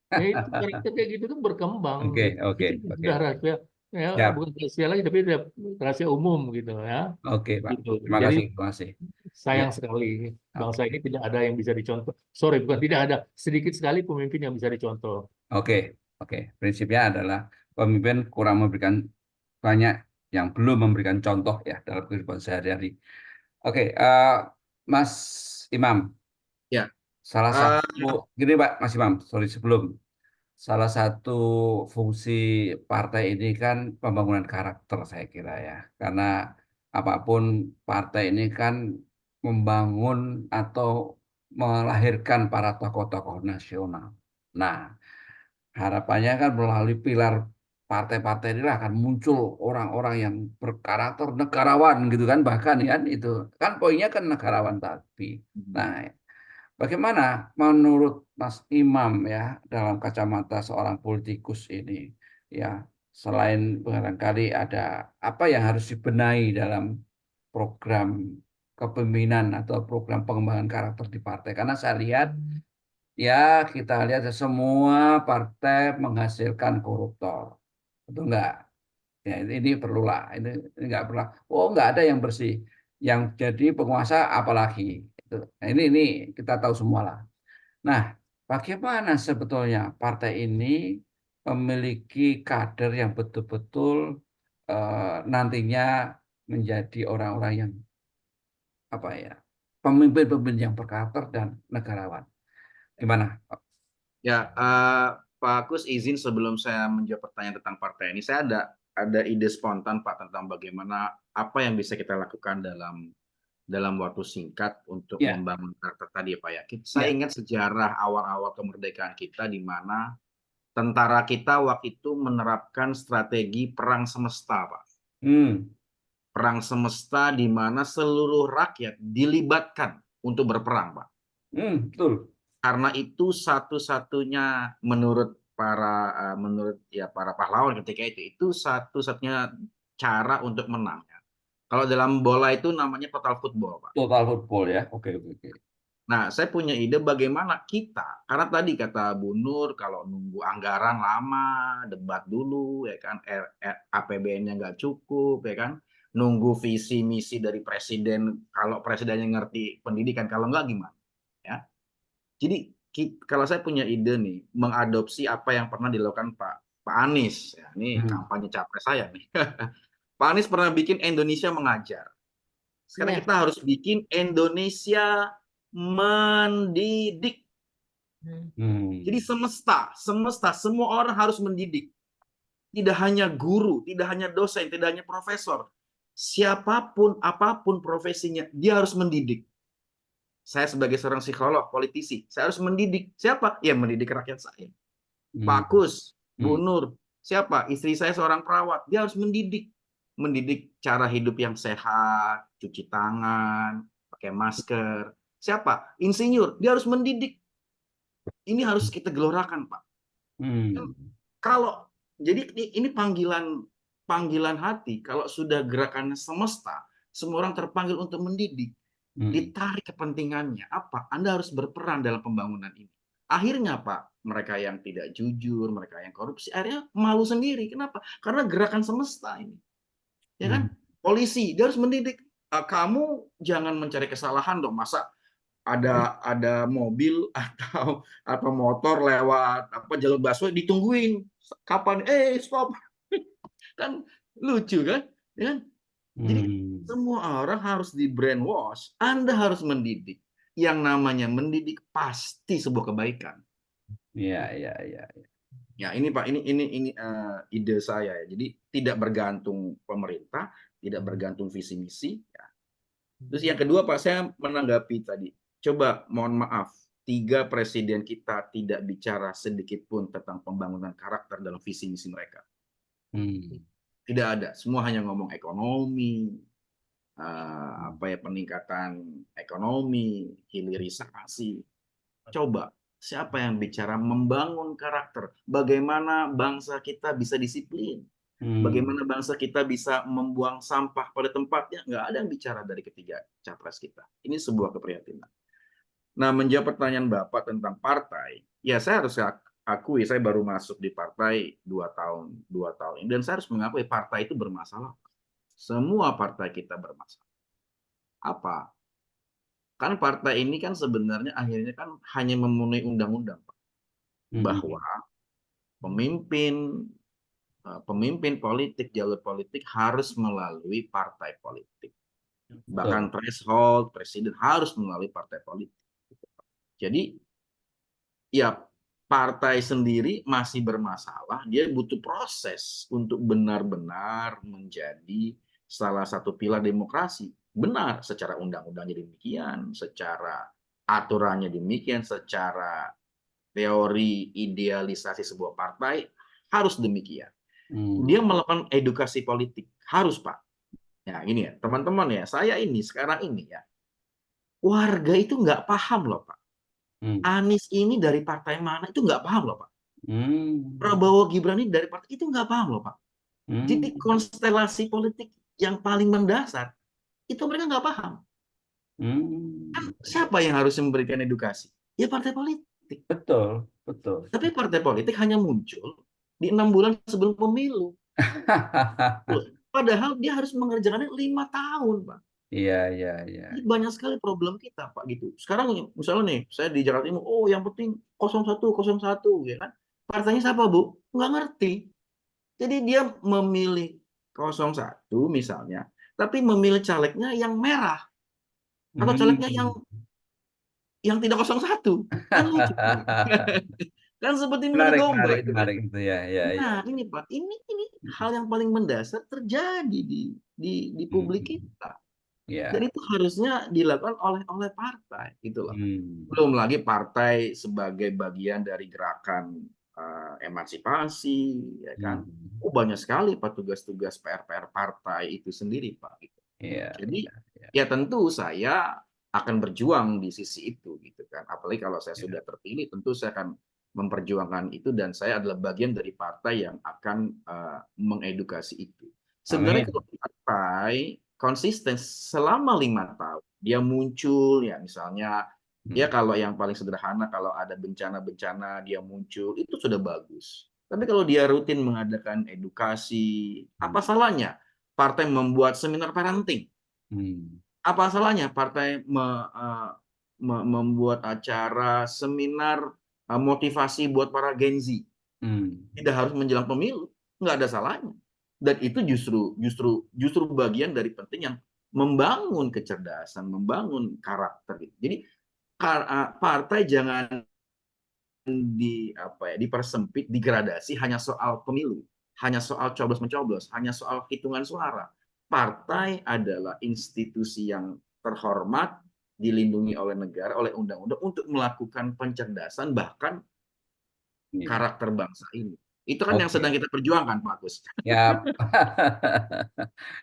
Ya itu karakter kayak gitu tuh berkembang. Oke, oke, Itu oke. sudah rahasia, ya Siap. bukan rahasia lagi, tapi udah rahasia umum gitu ya. Oke, Pak. Gitu. Terima Jadi kasih, terima kasih. Ya, sayang sekali oke. bangsa ini tidak ada yang bisa dicontoh. Sorry, bukan tidak ada, sedikit sekali pemimpin yang bisa dicontoh. Oke, oke. Prinsipnya adalah pemimpin kurang memberikan banyak yang belum memberikan contoh ya dalam kehidupan sehari-hari. Oke, Mas Imam, Ya, salah eh, satu gini Pak, Mas Imam, sorry sebelum salah satu fungsi partai ini kan pembangunan karakter saya kira ya, karena apapun partai ini kan membangun atau melahirkan para tokoh-tokoh nasional. Nah, harapannya kan melalui pilar partai-partai inilah akan muncul orang-orang yang berkarakter negarawan gitu kan, bahkan ya itu kan poinnya kan negarawan tadi. Nah, bagaimana menurut Mas Imam ya dalam kacamata seorang politikus ini ya, selain barangkali ada apa yang harus dibenahi dalam program kepemimpinan atau program pengembangan karakter di partai, karena saya lihat ya, kita lihat ya, semua partai menghasilkan koruptor, betul nggak? Ya, ini perlulah, ini nggak perlu. Oh, nggak ada yang bersih, yang jadi penguasa apalagi. Itu. Nah, ini kita tahu semua lah. Nah, bagaimana sebetulnya partai ini memiliki kader yang betul-betul nantinya menjadi orang-orang yang apa ya, pemimpin-pemimpin yang berkarakter dan negarawan. Gimana, Pak? ya, Pak Agus izin sebelum saya menjawab pertanyaan tentang partai ini, saya ada ide spontan Pak tentang bagaimana apa yang bisa kita lakukan dalam waktu singkat untuk Ya, membangun karakter tadi ya Pak ya. Saya ya. ingat sejarah awal-awal kemerdekaan kita di mana tentara kita waktu itu menerapkan strategi perang semesta Pak. Hmm. Perang semesta di mana seluruh rakyat dilibatkan untuk berperang Pak. Betul. Karena itu satu-satunya menurut para pahlawan ketika itu satu-satunya cara untuk menang. Kalau dalam bola itu namanya total football, Pak. Total football ya. Oke, oke, oke. Nah, saya punya ide bagaimana kita, karena tadi kata Bu Nur, kalau nunggu anggaran lama, debat dulu, ya kan, APBN-nya nggak cukup, ya kan, nunggu visi misi dari presiden, kalau presidennya ngerti pendidikan, kalau nggak gimana, ya. Jadi kalau saya punya ide nih, mengadopsi apa yang pernah dilakukan Pak Anies, ya, ini Hmm. kampanye capres saya nih. Pak Anies pernah bikin Indonesia mengajar. Sekarang Ya. kita harus bikin Indonesia mendidik. Jadi semesta, semua orang harus mendidik. Tidak hanya guru, tidak hanya dosen, tidak hanya profesor. Siapapun, apapun profesinya, dia harus mendidik. Saya sebagai seorang psikolog, politisi, saya harus mendidik. Siapa? Ya mendidik rakyat saya. Pak Hmm. Kus, Bu Hmm. Nur, siapa? Istri saya seorang perawat, dia harus mendidik. Mendidik cara hidup yang sehat, cuci tangan, pakai masker. Siapa? Insinyur, dia harus mendidik. Ini harus kita gelorakan, Pak. Hmm. Kalau jadi ini panggilan hati, kalau sudah gerakan semesta, semua orang terpanggil untuk mendidik. Hmm. Ditarik kepentingannya apa? Anda harus berperan dalam pembangunan ini. Akhirnya Pak, mereka yang tidak jujur, mereka yang korupsi, akhirnya malu sendiri. Kenapa? Karena gerakan semesta ini, ya kan? Polisi dia harus mendidik. Kamu jangan mencari kesalahan dong. Masa ada mobil atau motor lewat jalur busway ditungguin kapan? Stop, kan lucu kan? Ya kan? Jadi semua orang harus di brainwash. Anda harus mendidik. Yang namanya mendidik pasti sebuah kebaikan. Iya, iya, iya. Ya ini Pak, ini ide saya ya. Jadi tidak bergantung pemerintah, tidak bergantung visi misi. Ya. Terus yang kedua Pak, saya menanggapi tadi. Coba mohon maaf, 3 presiden kita tidak bicara sedikit pun tentang pembangunan karakter dalam visi misi mereka. Tidak ada, semua hanya ngomong ekonomi, peningkatan ekonomi, hilirisasi. Coba siapa yang bicara membangun karakter? Bagaimana bangsa kita bisa disiplin? Bagaimana bangsa kita bisa membuang sampah pada tempatnya? Nggak ada yang bicara dari ketiga capres kita. Ini sebuah keprihatinan. Nah, menjawab pertanyaan Bapak tentang partai, ya saya harus akui saya baru masuk di partai 2 tahun ini, dan saya harus mengakui partai itu bermasalah. Semua partai kita bermasalah. Apa? Kan partai ini kan sebenarnya akhirnya kan hanya memenuhi undang-undang, Pak. Bahwa pemimpin politik, jalur politik harus melalui partai politik. Bahkan threshold presiden harus melalui partai politik. Jadi ya partai sendiri masih bermasalah, dia butuh proses untuk benar-benar menjadi salah satu pilar demokrasi. Benar, secara undang-undangnya demikian, secara aturannya demikian, secara teori idealisasi sebuah partai harus demikian. Dia melakukan edukasi politik, harus, Pak. Nah ini ya teman-teman ya, saya ini sekarang ini ya, warga itu nggak paham loh, Pak. Anies ini dari partai mana itu nggak paham loh, Pak. Prabowo Gibran ini dari partai itu nggak paham loh, Pak. Jadi konstelasi politik yang paling mendasar itu mereka nggak paham. Siapa yang harus memberikan edukasi? Ya partai politik. Betul. Tapi partai politik hanya muncul di 6 bulan sebelum pemilu. Padahal dia harus mengerjakannya 5 tahun, Pak. Iya. Ini banyak sekali problem kita, Pak, gitu. Sekarang misalnya nih, saya di Jakarta Timur, oh yang penting 01, ya kan? Partainya siapa, Bu? Nggak ngerti. Jadi dia memilih 01 misalnya, tapi memilih calegnya yang merah. Atau calegnya yang tidak 01. Kan lucu. Kan seperti milih domba itu kan. Menarik itu ya. Nah, ini Pak, ini hal yang paling mendasar terjadi di publik kita. Ya. Dan itu harusnya dilakukan oleh partai, gitu loh. Belum lagi partai sebagai bagian dari gerakan emansipasi, ya kan. Banyak sekali Pak tugas-tugas PR partai itu sendiri, Pak. Gitu. Jadi ya tentu saya akan berjuang di sisi itu, gitu kan. Apalagi kalau saya sudah terpilih, tentu saya akan memperjuangkan itu, dan saya adalah bagian dari partai yang akan mengedukasi itu. Sebenarnya kalau partai konsisten selama 5 tahun, dia muncul ya misalnya, ya kalau yang paling sederhana kalau ada bencana-bencana dia muncul, itu sudah bagus. Tapi kalau dia rutin mengadakan edukasi, apa salahnya partai membuat seminar parenting? Apa salahnya partai membuat acara seminar motivasi buat para Gen Z? Tidak harus menjelang pemilu, nggak ada salahnya. Dan itu justru bagian dari penting yang membangun kecerdasan, membangun karakter. Jadi partai jangan dipersempit, digradasi hanya soal pemilu, hanya soal coblos-mencoblos, hanya soal hitungan suara. Partai adalah institusi yang terhormat, dilindungi oleh negara, oleh undang-undang untuk melakukan pencerdasan bahkan karakter bangsa ini. Itu kan yang sedang kita perjuangkan, Pak Agus. Ya,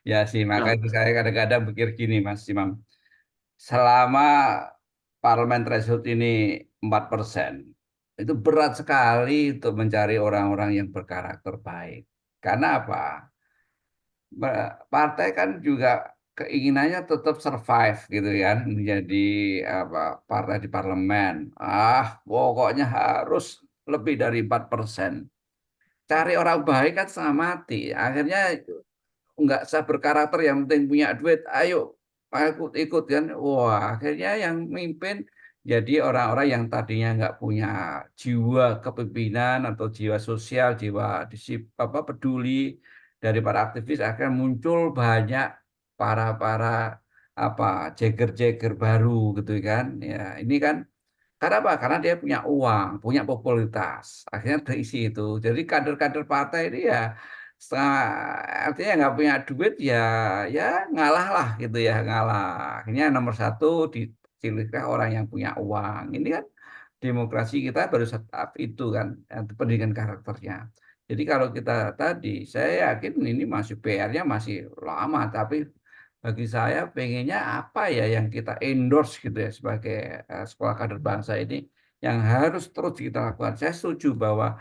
ya sih, makanya saya kadang-kadang pikir gini, Mas Imam. Selama parlemen threshold ini 4%, itu berat sekali untuk mencari orang-orang yang berkarakter baik. Karena apa? Partai kan juga keinginannya tetap survive gitu kan, menjadi partai di parlemen. Pokoknya harus lebih dari 4%. Cari orang baik kan setengah mati. Akhirnya nggak usah berkarakter, yang penting punya duit, ayo ikut kan. Wah, akhirnya yang mimpin jadi orang-orang yang tadinya nggak punya jiwa kepemimpinan atau jiwa sosial, jiwa peduli dari para aktivis. Akhirnya muncul banyak para jeger-jeger baru gitu kan. Ya, ini kan karena apa? Karena dia punya uang, punya popularitas. Akhirnya terisi itu. Jadi kader-kader partai ini ya setengah, artinya nggak punya duit ya ngalah lah gitu ya, ngalah. Akhirnya nomor 1 dipilihlah orang yang punya uang. Ini kan demokrasi kita baru setahap itu kan, pendidikan karakternya. Jadi kalau kita tadi, saya yakin ini masih PR-nya masih lama, tapi bagi saya pengennya apa ya yang kita endorse gitu ya sebagai sekolah kader bangsa ini yang harus terus kita lakukan. Saya setuju bahwa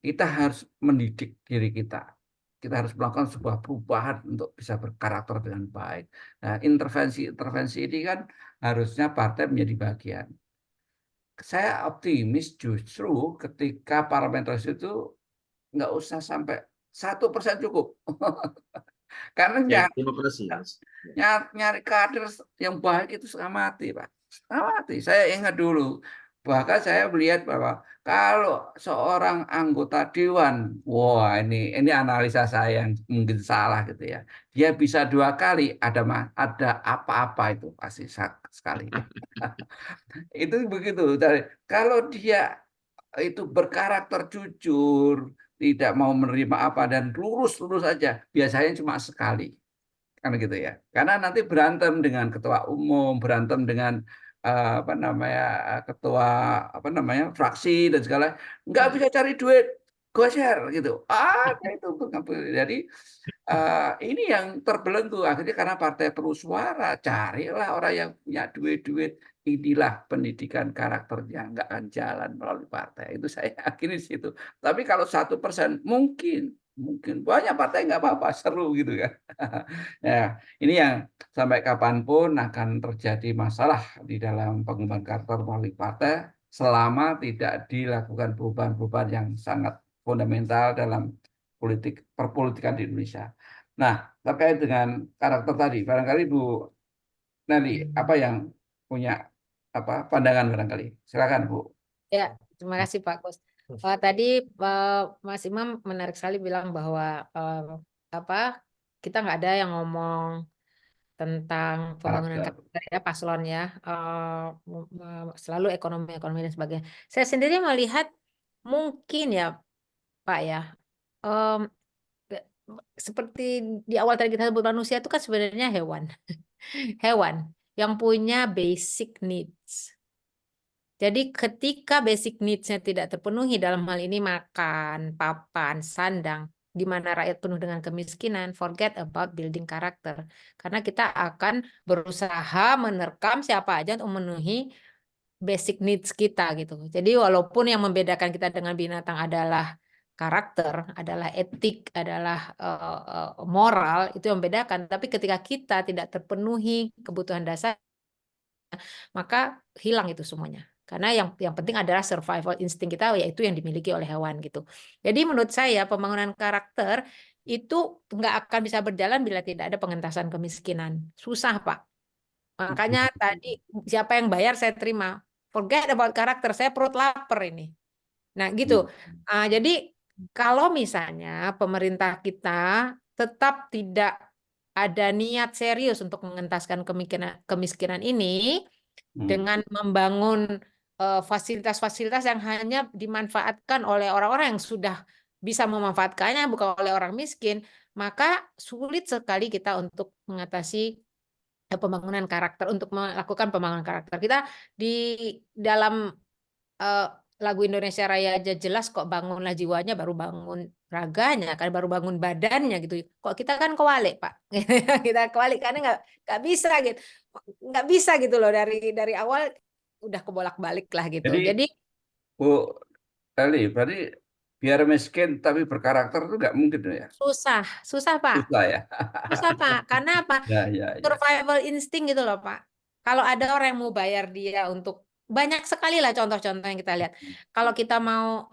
kita harus mendidik diri kita. Kita harus melakukan sebuah perubahan untuk bisa berkarakter dengan baik. Nah, intervensi ini kan harusnya partai menjadi bagian. saya optimis justru ketika parlementaris itu nggak usah sampai 1% cukup. Karena Ya, demokrasi. nyari kader yang baik itu setengah mati, Pak. Setengah mati. Saya ingat dulu, bahkan saya melihat bahwa kalau seorang anggota dewan, wah ini analisa saya yang mungkin salah gitu ya. Dia bisa 2 kali ada apa-apa itu pasti sekali. Itu begitu. Kalau dia itu berkarakter jujur, tidak mau menerima apa dan lurus-lurus aja, biasanya cuma sekali. Kan gitu ya. Karena nanti berantem dengan ketua umum, berantem dengan apa namanya ketua apa namanya fraksi dan segala, nggak bisa cari duit, goser gitu. Itu. Jadi ini yang terbelenggu akhirnya karena partai perlu suara, carilah orang yang punya duit-duit. Inilah pendidikan karakternya, nggak akan jalan melalui partai. Itu saya yakini di situ. Tapi kalau 1% mungkin banyak partai nggak apa-apa, seru gitu kan. Ya, ini yang sampai kapanpun akan terjadi masalah di dalam pengembangan karakter melalui partai selama tidak dilakukan perubahan-perubahan yang sangat fundamental dalam perpolitikan di Indonesia. Nah, terkait dengan karakter tadi, barangkali Bu Nelly, apa yang punya pandangan barangkali? Silakan Bu. Ya, terima kasih Pak Kus. Tadi Mas Imam menarik sekali bilang bahwa kita nggak ada yang ngomong tentang pembangunan karakter ya paslon ya, selalu ekonomi dan sebagainya. Saya sendiri melihat mungkin ya Pak ya, seperti di awal tadi kita sebut manusia itu kan sebenarnya hewan, hewan yang punya basic needs. Jadi ketika basic needs-nya tidak terpenuhi dalam hal ini makan, papan, sandang, di mana rakyat penuh dengan kemiskinan, forget about building karakter. Karena kita akan berusaha menerkam siapa aja untuk memenuhi basic needs kita gitu. Jadi walaupun yang membedakan kita dengan binatang adalah karakter, adalah etik, adalah moral, itu yang membedakan. Tapi ketika kita tidak terpenuhi kebutuhan dasar, maka hilang itu semuanya. Karena yang penting adalah survival instinct kita, yaitu yang dimiliki oleh hewan gitu. Jadi menurut saya pembangunan karakter itu nggak akan bisa berjalan bila tidak ada pengentasan kemiskinan. Susah, Pak. Makanya tadi siapa yang bayar saya terima. Forget about karakter, saya perut lapar ini. Nah gitu. Jadi kalau misalnya pemerintah kita tetap tidak ada niat serius untuk mengentaskan kemiskinan ini, dengan membangun fasilitas-fasilitas yang hanya dimanfaatkan oleh orang-orang yang sudah bisa memanfaatkannya, bukan oleh orang miskin, maka sulit sekali kita untuk mengatasi pembangunan karakter, untuk melakukan pembangunan karakter. Kita di dalam lagu Indonesia Raya aja jelas kok, bangunlah jiwanya baru bangun raganya, kan baru bangun badannya gitu. Kok kita kan kewalik Pak, kita kewalik karena nggak bisa gitu, nggak bisa gitu loh dari awal udah kebolak-balik lah gitu. Jadi Bu Eli, berarti biar miskin tapi berkarakter itu nggak mungkin ya? susah Pak, Susah ya. susah Pak. Karena apa? Ya. Survival instinct gitu loh Pak. Kalau ada orang yang mau bayar dia untuk, banyak sekali lah contoh-contoh yang kita lihat. Kalau kita mau,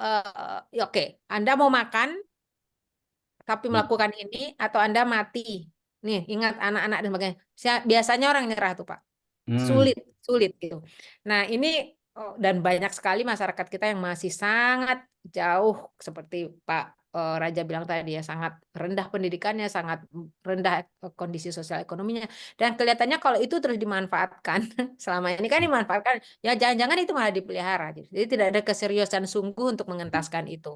oke, Anda mau makan tapi melakukan ini, atau Anda mati. Nih, ingat anak-anak dan sebagainya. Biasanya orang nyerah tuh Pak. Sulit gitu. Nah, ini dan banyak sekali masyarakat kita yang masih sangat jauh, seperti Pak Raja bilang tadi ya, sangat rendah pendidikannya, sangat rendah kondisi sosial ekonominya, dan kelihatannya kalau itu terus dimanfaatkan selama ini kan dimanfaatkan, ya jangan-jangan itu malah dipelihara gitu. Jadi tidak ada keseriusan sungguh untuk mengentaskan itu.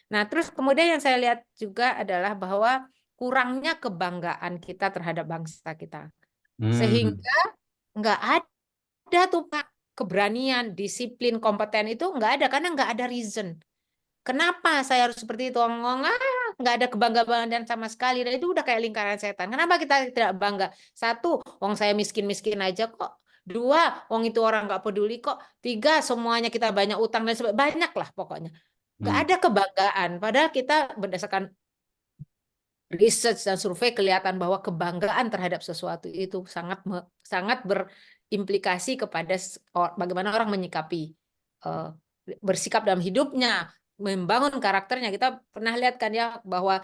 Nah, terus kemudian yang saya lihat juga adalah bahwa kurangnya kebanggaan kita terhadap bangsa kita, sehingga nggak ada tuh Pak keberanian, disiplin, kompeten itu nggak ada, karena nggak ada reason. Kenapa saya harus seperti itu? Nggak ada kebanggaan sama sekali, dan itu udah kayak lingkaran setan. Kenapa kita tidak bangga? Satu, wong saya miskin-miskin aja kok. Dua, wong itu orang nggak peduli kok. Tiga, semuanya kita banyak utang dan sebagainya. Banyak lah pokoknya. Nggak ada kebanggaan. Padahal kita berdasarkan research dan survei kelihatan bahwa kebanggaan terhadap sesuatu itu sangat berimplikasi kepada bagaimana orang menyikapi bersikap dalam hidupnya, membangun karakternya. Kita pernah lihat kan ya bahwa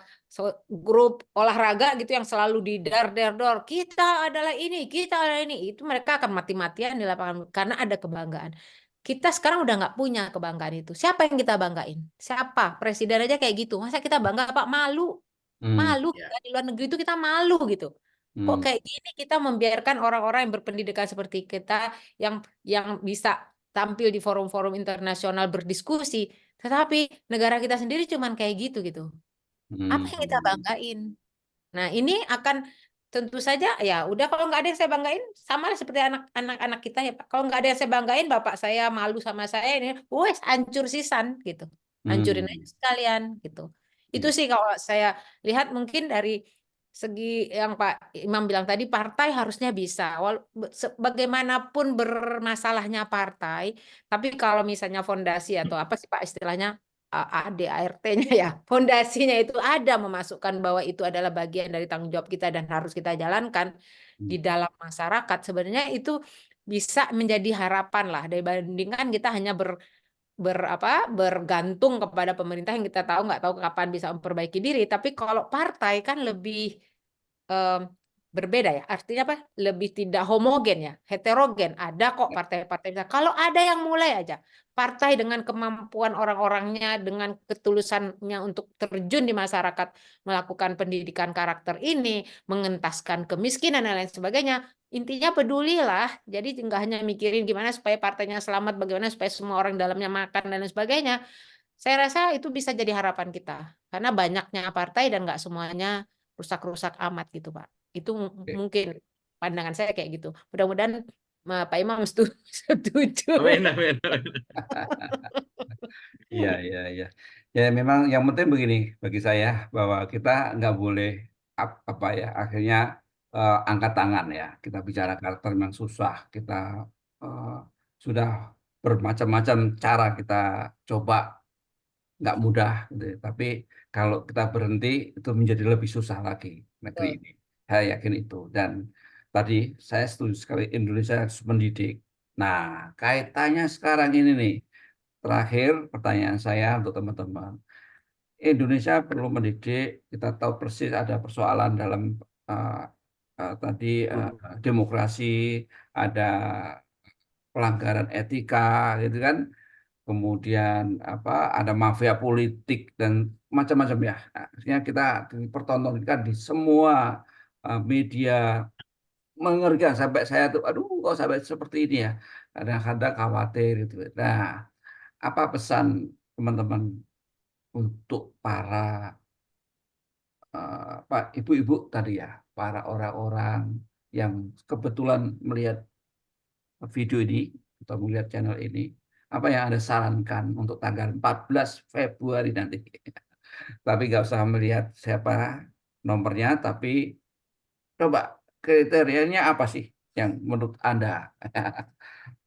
grup olahraga gitu yang selalu didar-der-dor, kita adalah ini, kita adalah ini, itu mereka akan mati-matian di lapangan karena ada kebanggaan. Kita sekarang udah nggak punya kebanggaan itu. Siapa yang kita banggain? Siapa? Presiden aja kayak gitu. Masa kita bangga Pak? Malu. Malu Ya. kita di luar negeri itu kita malu gitu. Kok Hmm. kayak gini kita membiarkan orang-orang yang berpendidikan seperti kita yang bisa tampil di forum-forum internasional berdiskusi, tetapi negara kita sendiri cuman kayak gitu gitu. Apa yang kita banggain? Nah, ini akan tentu saja ya udah kalau nggak ada yang saya banggain sama seperti anak-anak kita ya Pak. Kalau nggak ada yang saya banggain, bapak saya malu sama saya ini, wes hancur sisan gitu. Hancurin aja sekalian gitu. Itu Iya. sih kalau saya lihat mungkin dari segi yang Pak Imam bilang tadi, partai harusnya bisa. Bagaimanapun bermasalahnya partai, tapi kalau misalnya fondasi atau apa sih Pak istilahnya, ADART-nya ya, fondasinya itu ada memasukkan bahwa itu adalah bagian dari tanggung jawab kita dan harus kita jalankan di dalam masyarakat. Sebenarnya itu bisa menjadi harapan lah dibandingkan kita hanya bergantung kepada pemerintah yang kita tahu nggak tahu kapan bisa memperbaiki diri. Tapi kalau partai kan lebih em, berbeda ya. Artinya apa? Lebih tidak homogen ya, heterogen. Ada kok partai-partai. Kalau ada yang mulai aja, partai dengan kemampuan orang-orangnya, dengan ketulusannya untuk terjun di masyarakat, melakukan pendidikan karakter ini, mengentaskan kemiskinan dan lain sebagainya. Intinya pedulilah. Jadi nggak hanya mikirin gimana supaya partainya selamat, bagaimana supaya semua orang dalamnya makan dan lain sebagainya. Saya rasa itu bisa jadi harapan kita. Karena banyaknya partai dan nggak semuanya rusak-rusak amat gitu, Pak. Itu Oke. mungkin pandangan saya kayak gitu. Mudah-mudahan Pak Imam setuju. Amin, amin. Iya, iya, iya. Ya memang yang penting begini bagi saya bahwa kita nggak boleh apa ya akhirnya angkat tangan ya. Kita bicara karakter memang susah. Kita eh, sudah bermacam-macam cara kita coba nggak mudah gitu ya. Tapi kalau kita berhenti itu menjadi lebih susah lagi negeri Betul. ini. Saya yakin itu. Dan tadi saya setuju sekali Indonesia harus mendidik. Nah, kaitannya sekarang ini nih. Terakhir, pertanyaan saya untuk teman-teman. Indonesia perlu mendidik, kita tahu persis ada persoalan dalam uh, tadi demokrasi, ada pelanggaran etika, gitu kan. Kemudian apa ada mafia politik dan macam-macam ya. Nah, artinya kita dipertontonkan di semua media mengerikan sampai saya tuh, aduh, kok sampai seperti ini ya. Kadang-kadang khawatir gitu. Nah, apa pesan teman-teman untuk para Pak ibu-ibu tadi ya, para orang-orang yang kebetulan melihat video ini atau melihat channel ini, apa yang Anda sarankan untuk tanggal 14 Februari nanti? Tapi nggak usah melihat siapa nomornya, tapi coba kriterianya apa sih yang menurut Anda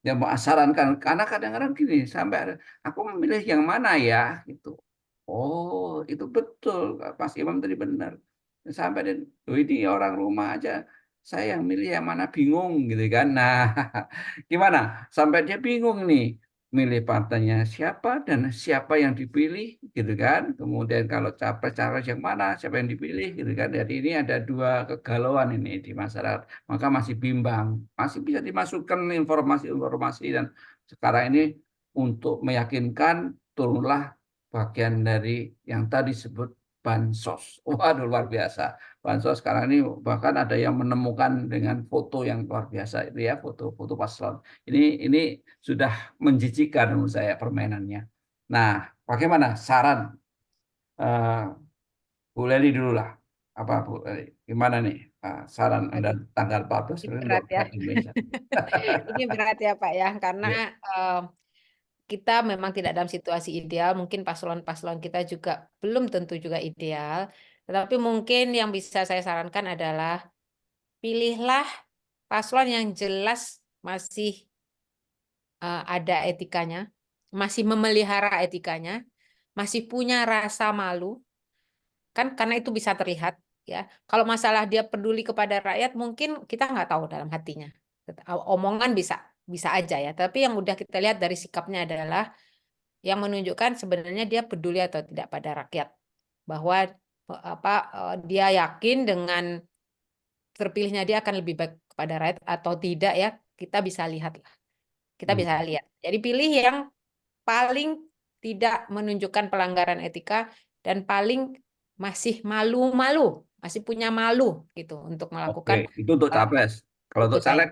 yang mau sarankan? Karena kadang-kadang gini, sampai aku memilih yang mana ya, gitu. Oh, itu betul, Mas Imam tadi benar. Sampai dan "Loh, ini orang rumah aja, saya yang milih yang mana bingung gitu kan. Nah, gimana? Sampai dia bingung nih, milih partainya siapa dan siapa yang dipilih gitu kan. Kemudian kalau capres-capres yang mana, siapa yang dipilih gitu kan. Jadi ini ada dua kegalauan ini di masyarakat. Maka masih bimbang, masih bisa dimasukkan informasi-informasi dan sekarang ini untuk meyakinkan turunlah bagian dari yang tadi disebut bansos. Waduh, luar biasa. Bansos sekarang ini bahkan ada yang menemukan dengan foto yang luar biasa itu ya, foto-foto paslon. Ini sudah menjijikan menurut saya permainannya. Nah, bagaimana saran eh, Bu Leli dulu lah. Apa Bu Leli? Gimana nih saran Anda Aduh, tanggal 14 ini untuk berat ya. rakyat Indonesia? Ini berat ya Pak ya, karena Ya. kita memang tidak dalam situasi ideal. Mungkin paslon-paslon kita juga belum tentu juga ideal. Tetapi mungkin yang bisa saya sarankan adalah pilihlah paslon yang jelas masih ada etikanya, masih memelihara etikanya, masih punya rasa malu, kan karena itu bisa terlihat ya. Kalau masalah dia peduli kepada rakyat, mungkin kita nggak tahu dalam hatinya. Omongan bisa bisa aja ya. Tapi yang udah kita lihat dari sikapnya adalah yang menunjukkan sebenarnya dia peduli atau tidak pada rakyat, bahwa dia yakin dengan terpilihnya dia akan lebih baik kepada rakyat atau tidak ya, kita bisa lihat lah. Kita Hmm. bisa lihat. Jadi pilih yang paling tidak menunjukkan pelanggaran etika dan paling masih malu-malu, masih punya malu gitu untuk Oke, melakukan itu untuk capres. Kalau itu untuk tadi. caleg,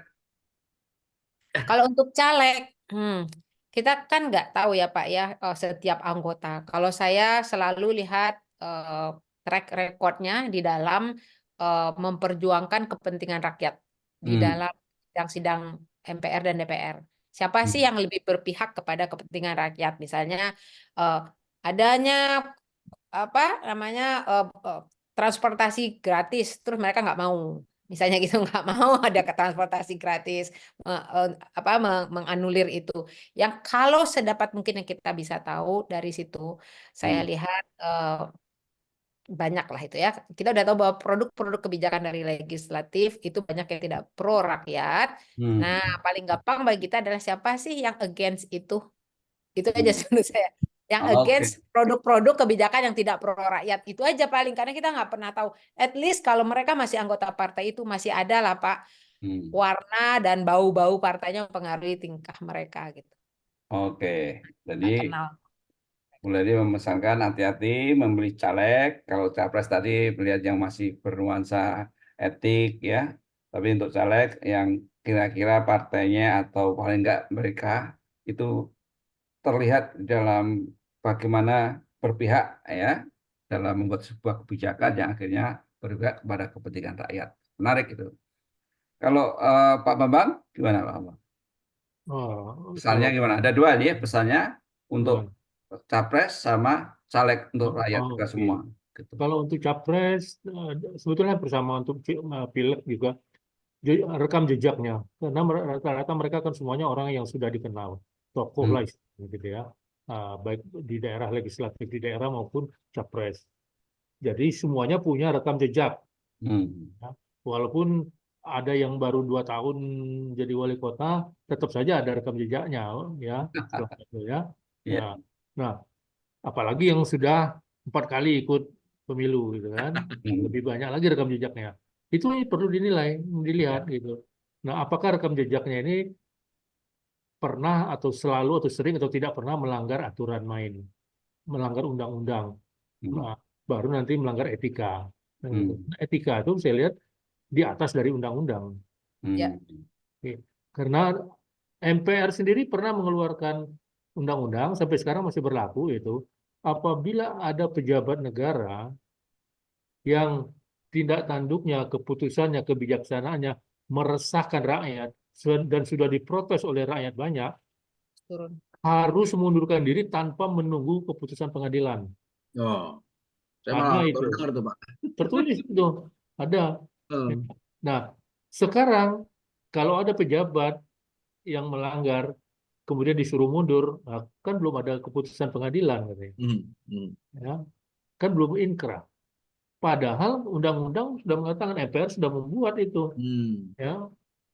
Kalau untuk caleg, kita kan nggak tahu ya Pak ya setiap anggota. Kalau saya selalu lihat track recordnya di dalam memperjuangkan kepentingan rakyat di hmm. dalam sidang-sidang MPR dan DPR. Siapa sih Hmm. yang lebih berpihak kepada kepentingan rakyat? Misalnya eh, adanya apa namanya transportasi gratis, terus mereka nggak mau. Misalnya gitu nggak mau ada ke transportasi gratis, menganulir itu. Yang kalau sedapat mungkin yang kita bisa tahu dari situ, saya Hmm. lihat banyak lah itu ya. Kita udah tahu bahwa produk-produk kebijakan dari legislatif itu banyak yang tidak pro rakyat. Hmm. Nah, paling gampang bagi kita adalah siapa sih yang against itu? Itu aja Hmm. menurut saya. Yang against Oke. produk-produk kebijakan yang tidak pro rakyat. Itu aja paling. Karena kita nggak pernah tahu. At least kalau mereka masih anggota partai itu masih ada lah Pak. Hmm. Warna dan bau-bau partainya mempengaruhi tingkah mereka gitu. Oke. Jadi Nggak kenal. mulai dia memesankan hati-hati membeli caleg. Kalau capres tadi melihat yang masih bernuansa etik ya. Tapi untuk caleg yang kira-kira partainya atau paling enggak mereka itu terlihat dalam bagaimana berpihak ya dalam membuat sebuah kebijakan yang akhirnya berpihak kepada kepentingan rakyat. Menarik itu. Kalau Pak Bambang gimana Pak Bambang? Oh, Pesannya kalau gimana? Ada dua nih ya pesannya untuk eh, capres sama caleg untuk rakyat kita oke. semua. Gitu. Kalau untuk capres, sebetulnya bersama untuk pilek juga rekam jejaknya, karena rata-rata mereka kan semuanya orang yang sudah dikenal, tokoh Hmm. lah istilahnya gitu ya. Baik di daerah legislatif di daerah maupun capres. Jadi semuanya punya rekam jejak. Hmm. Ya. Walaupun ada yang baru 2 tahun jadi wali kota, tetap saja ada rekam jejaknya, ya, setelah itu ya. Ya. Nah, nah, apalagi yang sudah 4 kali ikut pemilu, gitu kan, Hmm. lebih banyak lagi rekam jejaknya. Itu perlu dinilai, dilihat gitu. Nah, apakah rekam jejaknya ini pernah atau selalu atau sering atau tidak pernah melanggar aturan main, melanggar undang-undang. Hmm. Nah, baru nanti melanggar etika. Nah, gitu. Hmm. Nah, etika itu saya lihat di atas dari undang-undang. Ya, Hmm. Oke. Karena MPR sendiri pernah mengeluarkan undang-undang sampai sekarang masih berlaku itu apabila ada pejabat negara yang tindak tanduknya, keputusannya, kebijaksanaannya meresahkan rakyat dan sudah diprotes oleh rakyat banyak, turun. harus mengundurkan diri tanpa menunggu keputusan pengadilan. Oh, saya Ada malah baru itu, dengar tuh Pak. tertulis itu, ada. Hmm. Nah, sekarang kalau ada pejabat yang melanggar kemudian disuruh mundur, nah, kan belum ada keputusan pengadilan katanya, Hmm. Hmm. ya, kan belum inkrah. Padahal undang-undang sudah mengatakan MPR sudah membuat itu, Hmm. ya,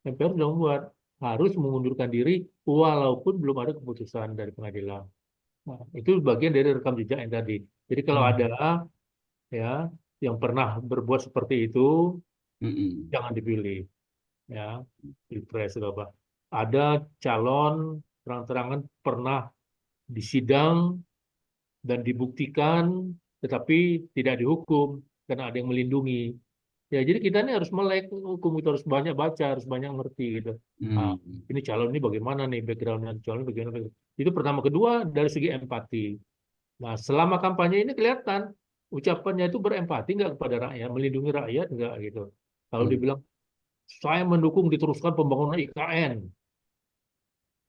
MPR sudah membuat harus mengundurkan diri walaupun belum ada keputusan dari pengadilan. Nah, itu bagian dari rekam jejak yang tadi. Jadi kalau ada ya yang pernah berbuat seperti itu, Hmm. jangan dipilih, ya, pilpres atau apa. Ada calon terang-terangan pernah disidang dan dibuktikan, tetapi tidak dihukum karena ada yang melindungi. Ya, jadi kita ini harus melek hukum, itu harus banyak baca, harus banyak ngerti gitu. Ah, Hmm. ini calon ini bagaimana nih backgroundnya, calon ini bagaimana. Itu pertama. Kedua, dari segi empati. Nah, selama kampanye ini kelihatan ucapannya itu berempati nggak kepada rakyat, melindungi rakyat nggak gitu. Kalau Hmm. dibilang saya mendukung diteruskan pembangunan IKN,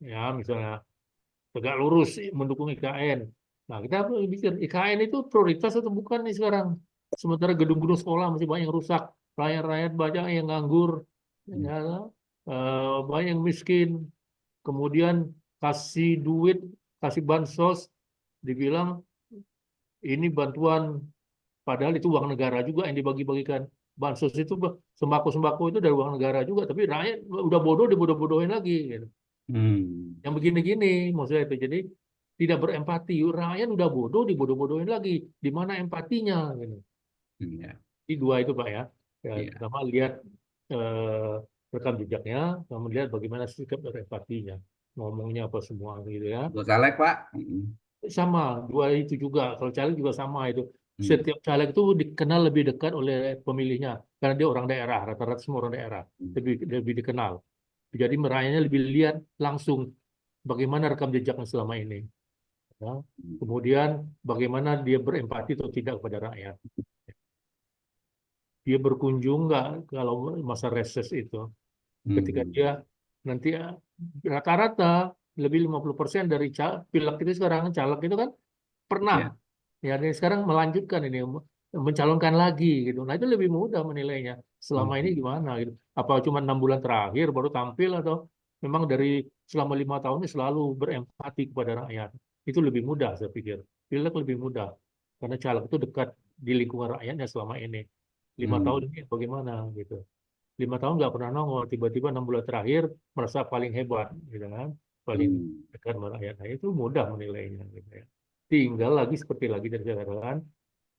ya misalnya tegak lurus mendukung IKN. Nah, kita pikir IKN itu prioritas atau bukan nih sekarang? Sementara gedung-gedung sekolah masih banyak yang rusak, rakyat-rakyat banyak yang nganggur, Hmm. ya, banyak yang miskin. Kemudian kasih duit, kasih bansos, dibilang ini bantuan, padahal itu uang negara juga yang dibagi-bagikan. Bansos itu sembako-sembako itu dari uang negara juga, tapi rakyat udah bodoh dibodoh-bodohin lagi, gitu. Hmm. Yang begini-gini maksudnya itu. Jadi tidak berempati. Rakyat udah bodoh, dibodoh-bodohin lagi. Di mana empatinya? Gitu. Ya. Di dua itu Pak ya. Iya. Pertama lihat rekam jejaknya, kemudian lihat bagaimana sikap dan empatinya. Ngomongnya apa semua gitu ya. Untuk caleg, Pak. Sama, dua itu juga. Kalau caleg juga sama itu. Setiap caleg itu dikenal lebih dekat oleh pemilihnya karena dia orang daerah, rata-rata semua orang daerah, lebih dikenal. Jadi merakyatnya lebih lihat langsung bagaimana rekam jejaknya selama ini. Ya. Kemudian bagaimana dia berempati atau tidak kepada rakyat. Dia berkunjung nggak kalau masa reses itu. Ketika dia nanti rata-rata lebih 50% dari pilek itu sekarang caleg itu kan pernah Ya. ya dan sekarang melanjutkan ini mencalonkan lagi gitu. Nah itu lebih mudah menilainya selama ini gimana gitu. Apa cuma 6 bulan terakhir baru tampil atau memang dari selama 5 tahun ini selalu berempati kepada rakyat. Itu lebih mudah saya pikir. Pilek lebih mudah karena caleg itu dekat di lingkungan rakyatnya selama ini. 5 tahun ini bagaimana gitu. 5 tahun nggak pernah nongol, tiba-tiba 6 bulan terakhir merasa paling hebat, gitu kan, paling dekat sama rakyat. Nah, itu mudah menilainya, gitu ya. Tinggal lagi seperti lagi dari saya katakan,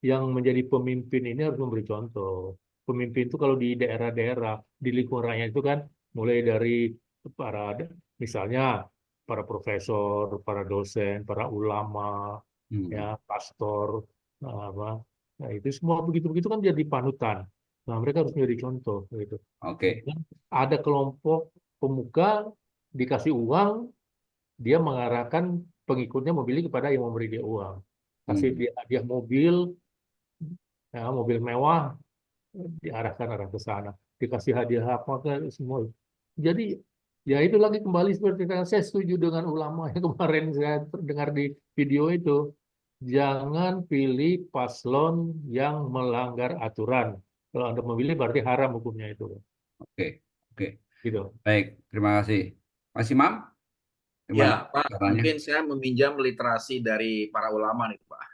yang menjadi pemimpin ini harus memberi contoh. Pemimpin itu kalau di daerah-daerah, di lingkungan rakyat itu kan, mulai dari para, misalnya para profesor, para dosen, para ulama, ya, pastor, apa, nah itu semua begitu-begitu kan jadi panutan. Nah, mereka harus menjadi contoh, gitu. Oke. Dan ada kelompok pemuka dikasih uang, dia mengarahkan pengikutnya memilih kepada yang memberi dia uang. Kasih dia hadiah mobil, ya, mobil mewah, diarahkan arah ke sana. Dikasih hadiah apa ke semua. Jadi ya itu lagi kembali seperti yang saya setuju dengan ulama yang kemarin saya dengar di video itu. Jangan pilih paslon yang melanggar aturan. Kalau Anda memilih berarti haram hukumnya itu. Oke. Oke. Gitu. Baik, terima kasih. Mas Imam, gimana Ya, Pak, caranya? mungkin saya meminjam literasi dari para ulama nih, Pak.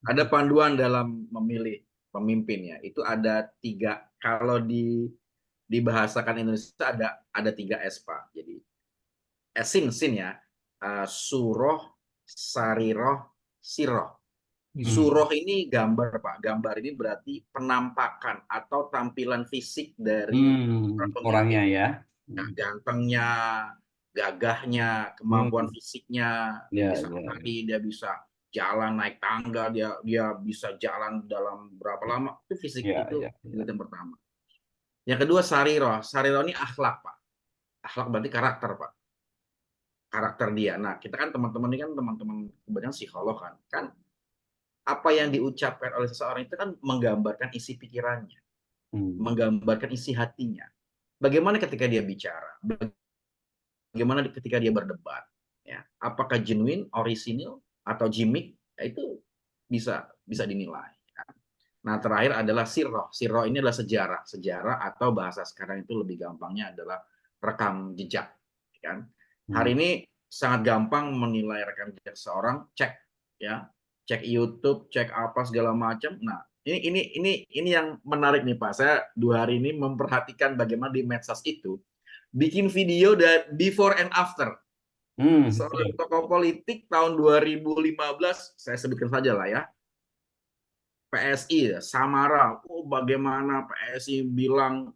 Ada panduan dalam memilih pemimpin ya. Itu ada 3. Kalau dibahasakan Indonesia ada 3 S, Pak. Jadi sin ya. Suroh, sariroh, siroh. Suroh ini gambar, Pak. Gambar ini berarti penampakan atau tampilan fisik dari Orangnya pemimpin. ya. Nah, gantengnya, gagahnya, kemampuan fisiknya, dia Ya, bisa ya. lari, dia bisa jalan naik tangga, dia bisa jalan dalam berapa lama. Itu fisik Ya, itu ya, ya. yang pertama. Yang kedua sariroh. Sariroh ini akhlak, Pak. Akhlak berarti karakter, Pak. Karakter dia. Nah, kita kan teman-teman ini kan teman-teman kebanyakan psikolog kan. Kan apa yang diucapkan oleh seseorang itu kan menggambarkan isi pikirannya, menggambarkan isi hatinya. Bagaimana ketika dia bicara? Bagaimana ketika dia berdebat? Ya, apakah genuine, orisinil, atau gimmick? Ya, itu bisa dinilai. Nah, terakhir adalah sirroh. Sirroh ini adalah sejarah. Sejarah atau bahasa sekarang itu lebih gampangnya adalah rekam jejak. Kan? Hari ini sangat gampang menilai rekam jejak seorang. Cek, ya, cek YouTube, cek apa segala macam. Nah, ini yang menarik nih Pak. Saya 2 hari ini memperhatikan bagaimana di medsos itu bikin video dari before and after. Seorang tokoh politik tahun 2015, saya sebutkan saja lah ya. PSI, Samara, bagaimana PSI bilang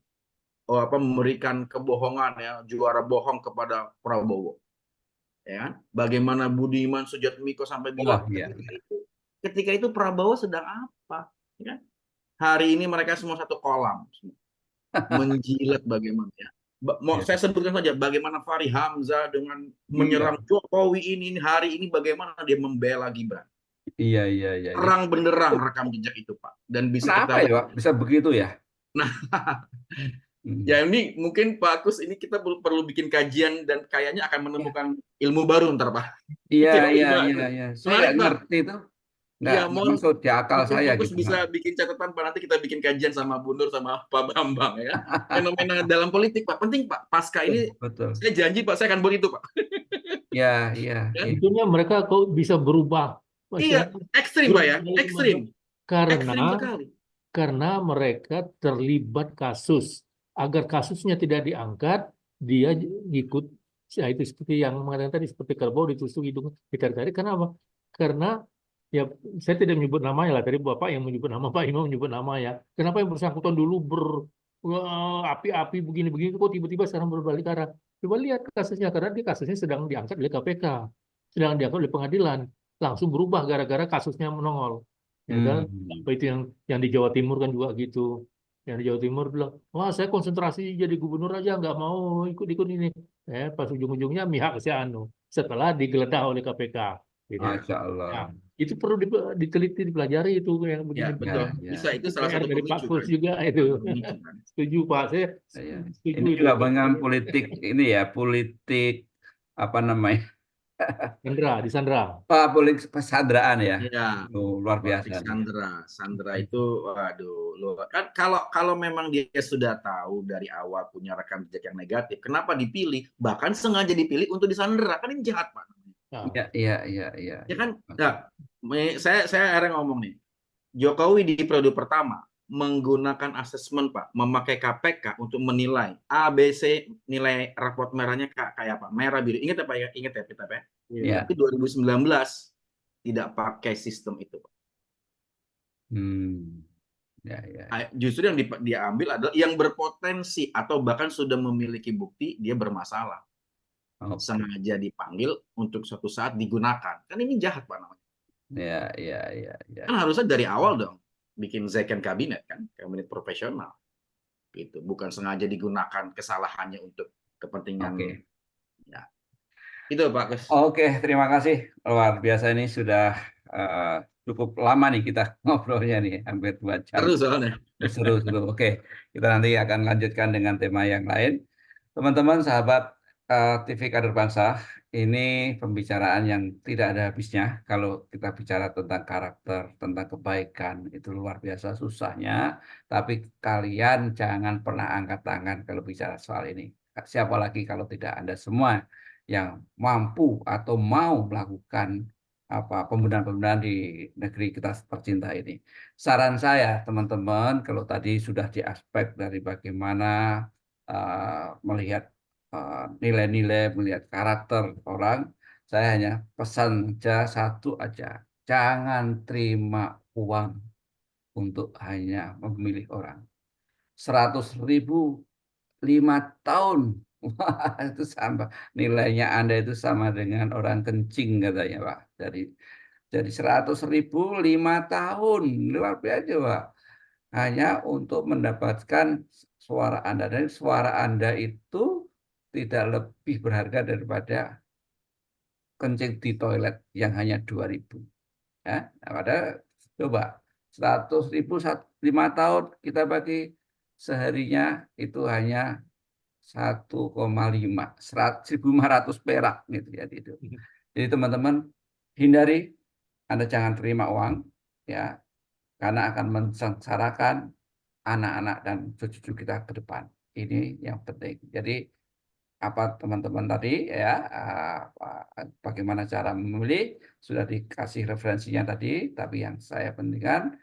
memberikan kebohongan ya, juara bohong kepada Prabowo. Ya, bagaimana Budiman Sujatmiko sampai bilang ketika itu Prabowo sedang apa? Ya, hari ini mereka semua satu kolam, menjilat bagaimana ya. Saya sebutkan saja bagaimana Fahri Hamzah dengan menyerang Jokowi ini hari ini bagaimana dia membela Gibran. Iya. Terang benderang rekam jejak itu Pak. Dan bisa Kenapa kita ya Pak? Bisa begitu ya? Nah, ya ini mungkin Pak Kus ini kita perlu bikin kajian dan kayaknya akan menemukan ilmu baru ntar Pak. Iya. Saya nggak Menarik Pak. ngerti itu. Nggak masuk di akal saya Pak Kus gitu. bisa bikin catatan Pak, nanti kita bikin kajian sama Bu Nur sama Pak Bambang ya. Fenomena dalam politik Pak, penting Pak. Pasca ini Betul. saya janji Pak, saya akan buat itu Pak. Iya. Tentunya mereka kok bisa berubah. Iya, ekstrim Pak ya, ekstrim. Karena mereka terlibat kasus. Agar kasusnya tidak diangkat, dia ikut Ya, itu seperti yang mengatakan tadi, seperti kerbau ditusuk hidung, ditarik-tarik. Kenapa? Karena ya saya tidak menyebut namanya lah. Tadi Bapak yang menyebut nama, Pak Imam menyebut nama ya. Kenapa yang bersangkutan dulu api-api begini-begini kok tiba-tiba sekarang berbalik arah? Coba lihat kasusnya, karena dia kasusnya sedang diangkat oleh KPK, sedang diangkat oleh pengadilan, langsung berubah gara-gara kasusnya menongol. Ya kan? Hmm. Apa itu yang di Jawa Timur kan juga gitu. Yang di Jawa Timur bilang, wah saya konsentrasi jadi gubernur aja nggak mau ikut-ikut ini. Pas ujung-ujungnya mihak si anu setelah digeledah oleh KPK. Gitu. Masya Nah, Allah. itu perlu diteliti, dipelajari itu yang Ya, begini. betul. Ya, Bisa ya. itu salah PR satu dari Pak pemicu Kus kan. juga itu. Pemicu kan. Setuju Pak, saya Ya. setuju Ini itu. juga dengan politik ini ya, politik apa namanya? Sandra, di Sandra. Politik pesandraan ya. Ya, Luar politik biasa nih. Sandra itu, waduh, luar. Kan kalau memang dia sudah tahu dari awal punya rekam jejak yang negatif, kenapa dipilih? Bahkan sengaja dipilih untuk disandera, kan ini jahat Pak. Nah, Iya, iya, iya, iya. Ya kan? Nah, saya akhirnya ngomong nih, Jokowi di periode pertama menggunakan asesmen Pak, memakai KPK untuk menilai A, B, C, nilai raport merahnya kayak apa? Merah, biru. Ingat ya Pak ya? Ingat ya kita Pak? Iya. Tapi 2019 tidak pakai sistem itu Pak. Ya, ya. Justru yang diambil adalah yang berpotensi atau bahkan sudah memiliki bukti dia bermasalah. Oke. Sengaja dipanggil untuk suatu saat digunakan. Kan ini jahat Pak namanya. Ya, ya, ya, ya. Kan harusnya dari awal dong bikin second kabinet kan, kabinet profesional. Gitu, bukan sengaja digunakan kesalahannya untuk kepentingan. Oke. Ya. Itu Pak Kus. Oke, terima kasih. Luar biasa, ini sudah cukup lama nih kita ngobrolnya nih, hampir 2 jam. Terus soalnya. Seru-seru. Oke, kita nanti akan lanjutkan dengan tema yang lain. Teman-teman, sahabat TV Kader Bangsa, ini pembicaraan yang tidak ada habisnya. Kalau kita bicara tentang karakter, tentang kebaikan, itu luar biasa susahnya. Tapi kalian jangan pernah angkat tangan kalau bicara soal ini. Siapa lagi kalau tidak Anda semua yang mampu atau mau melakukan pembenahan-pembenahan di negeri kita tercinta ini. Saran saya, teman-teman, kalau tadi sudah di aspek dari bagaimana melihat nilai-nilai, melihat karakter orang, saya hanya pesan aja satu aja, jangan terima uang untuk hanya memilih orang. 100.000 5 tahun. Wah, itu sama nilainya Anda itu sama dengan orang kencing katanya Pak. Jadi 100.000 5 tahun, luar biasa Pak. Hanya untuk mendapatkan suara Anda, dan suara Anda itu tidak lebih berharga daripada kencing di toilet yang hanya 2.000. Ya, nah, padahal coba 100.000 5 tahun kita bagi seharinya itu hanya 1,5 1.500 perak gitu ya itu. Jadi teman-teman, hindari, Anda jangan terima uang ya, karena akan mensengsarakan anak-anak dan cucu-cucu kita ke depan. Ini yang penting. Jadi apa teman-teman tadi ya, bagaimana cara memilih sudah dikasih referensinya tadi, tapi yang saya pentingkan,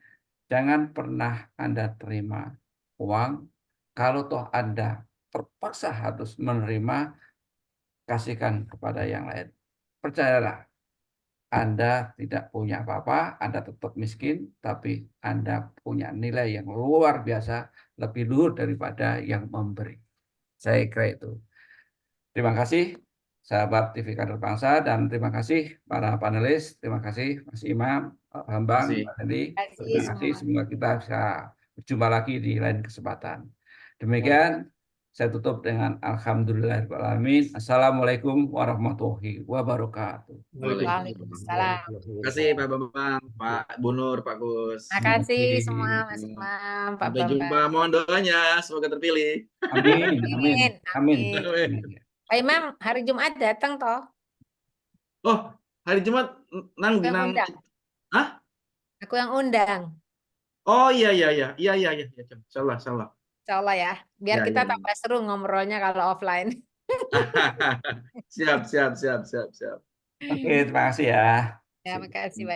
jangan pernah Anda terima uang. Kalau toh Anda terpaksa harus menerima, kasihkan kepada yang lain. Percayalah, Anda tidak punya apa-apa, Anda tetap miskin, tapi Anda punya nilai yang luar biasa, lebih luhur daripada yang memberi. Saya kira itu. Terima kasih, sahabat TV Kader Bangsa, dan terima kasih para panelis, terima kasih Mas Imam, Pak Bambang, Mbak Teni. Terima kasih, semoga kita bisa berjumpa lagi di lain kesempatan. Demikian, saya tutup dengan Alhamdulillahirrahmanirrahim. Assalamualaikum warahmatullahi wabarakatuh. Waalaikumsalam. Terima kasih Pak Bambang, Pak Bunur, Pak Gus. Terima kasih semua Mas Imam, Pak Sampai jumpa, Bambang. mohon doanya semoga terpilih. Amin, amin, amin. Pak Imam, hari Jumat datang toh? Oh, hari Jumat nang. Hah? Aku yang undang. Oh iya. Salah. Insya Allah ya. Biar kita tambah seru ngobrolnya kalau offline. Siap. Oke, terima kasih ya. Ya, makasih banyak.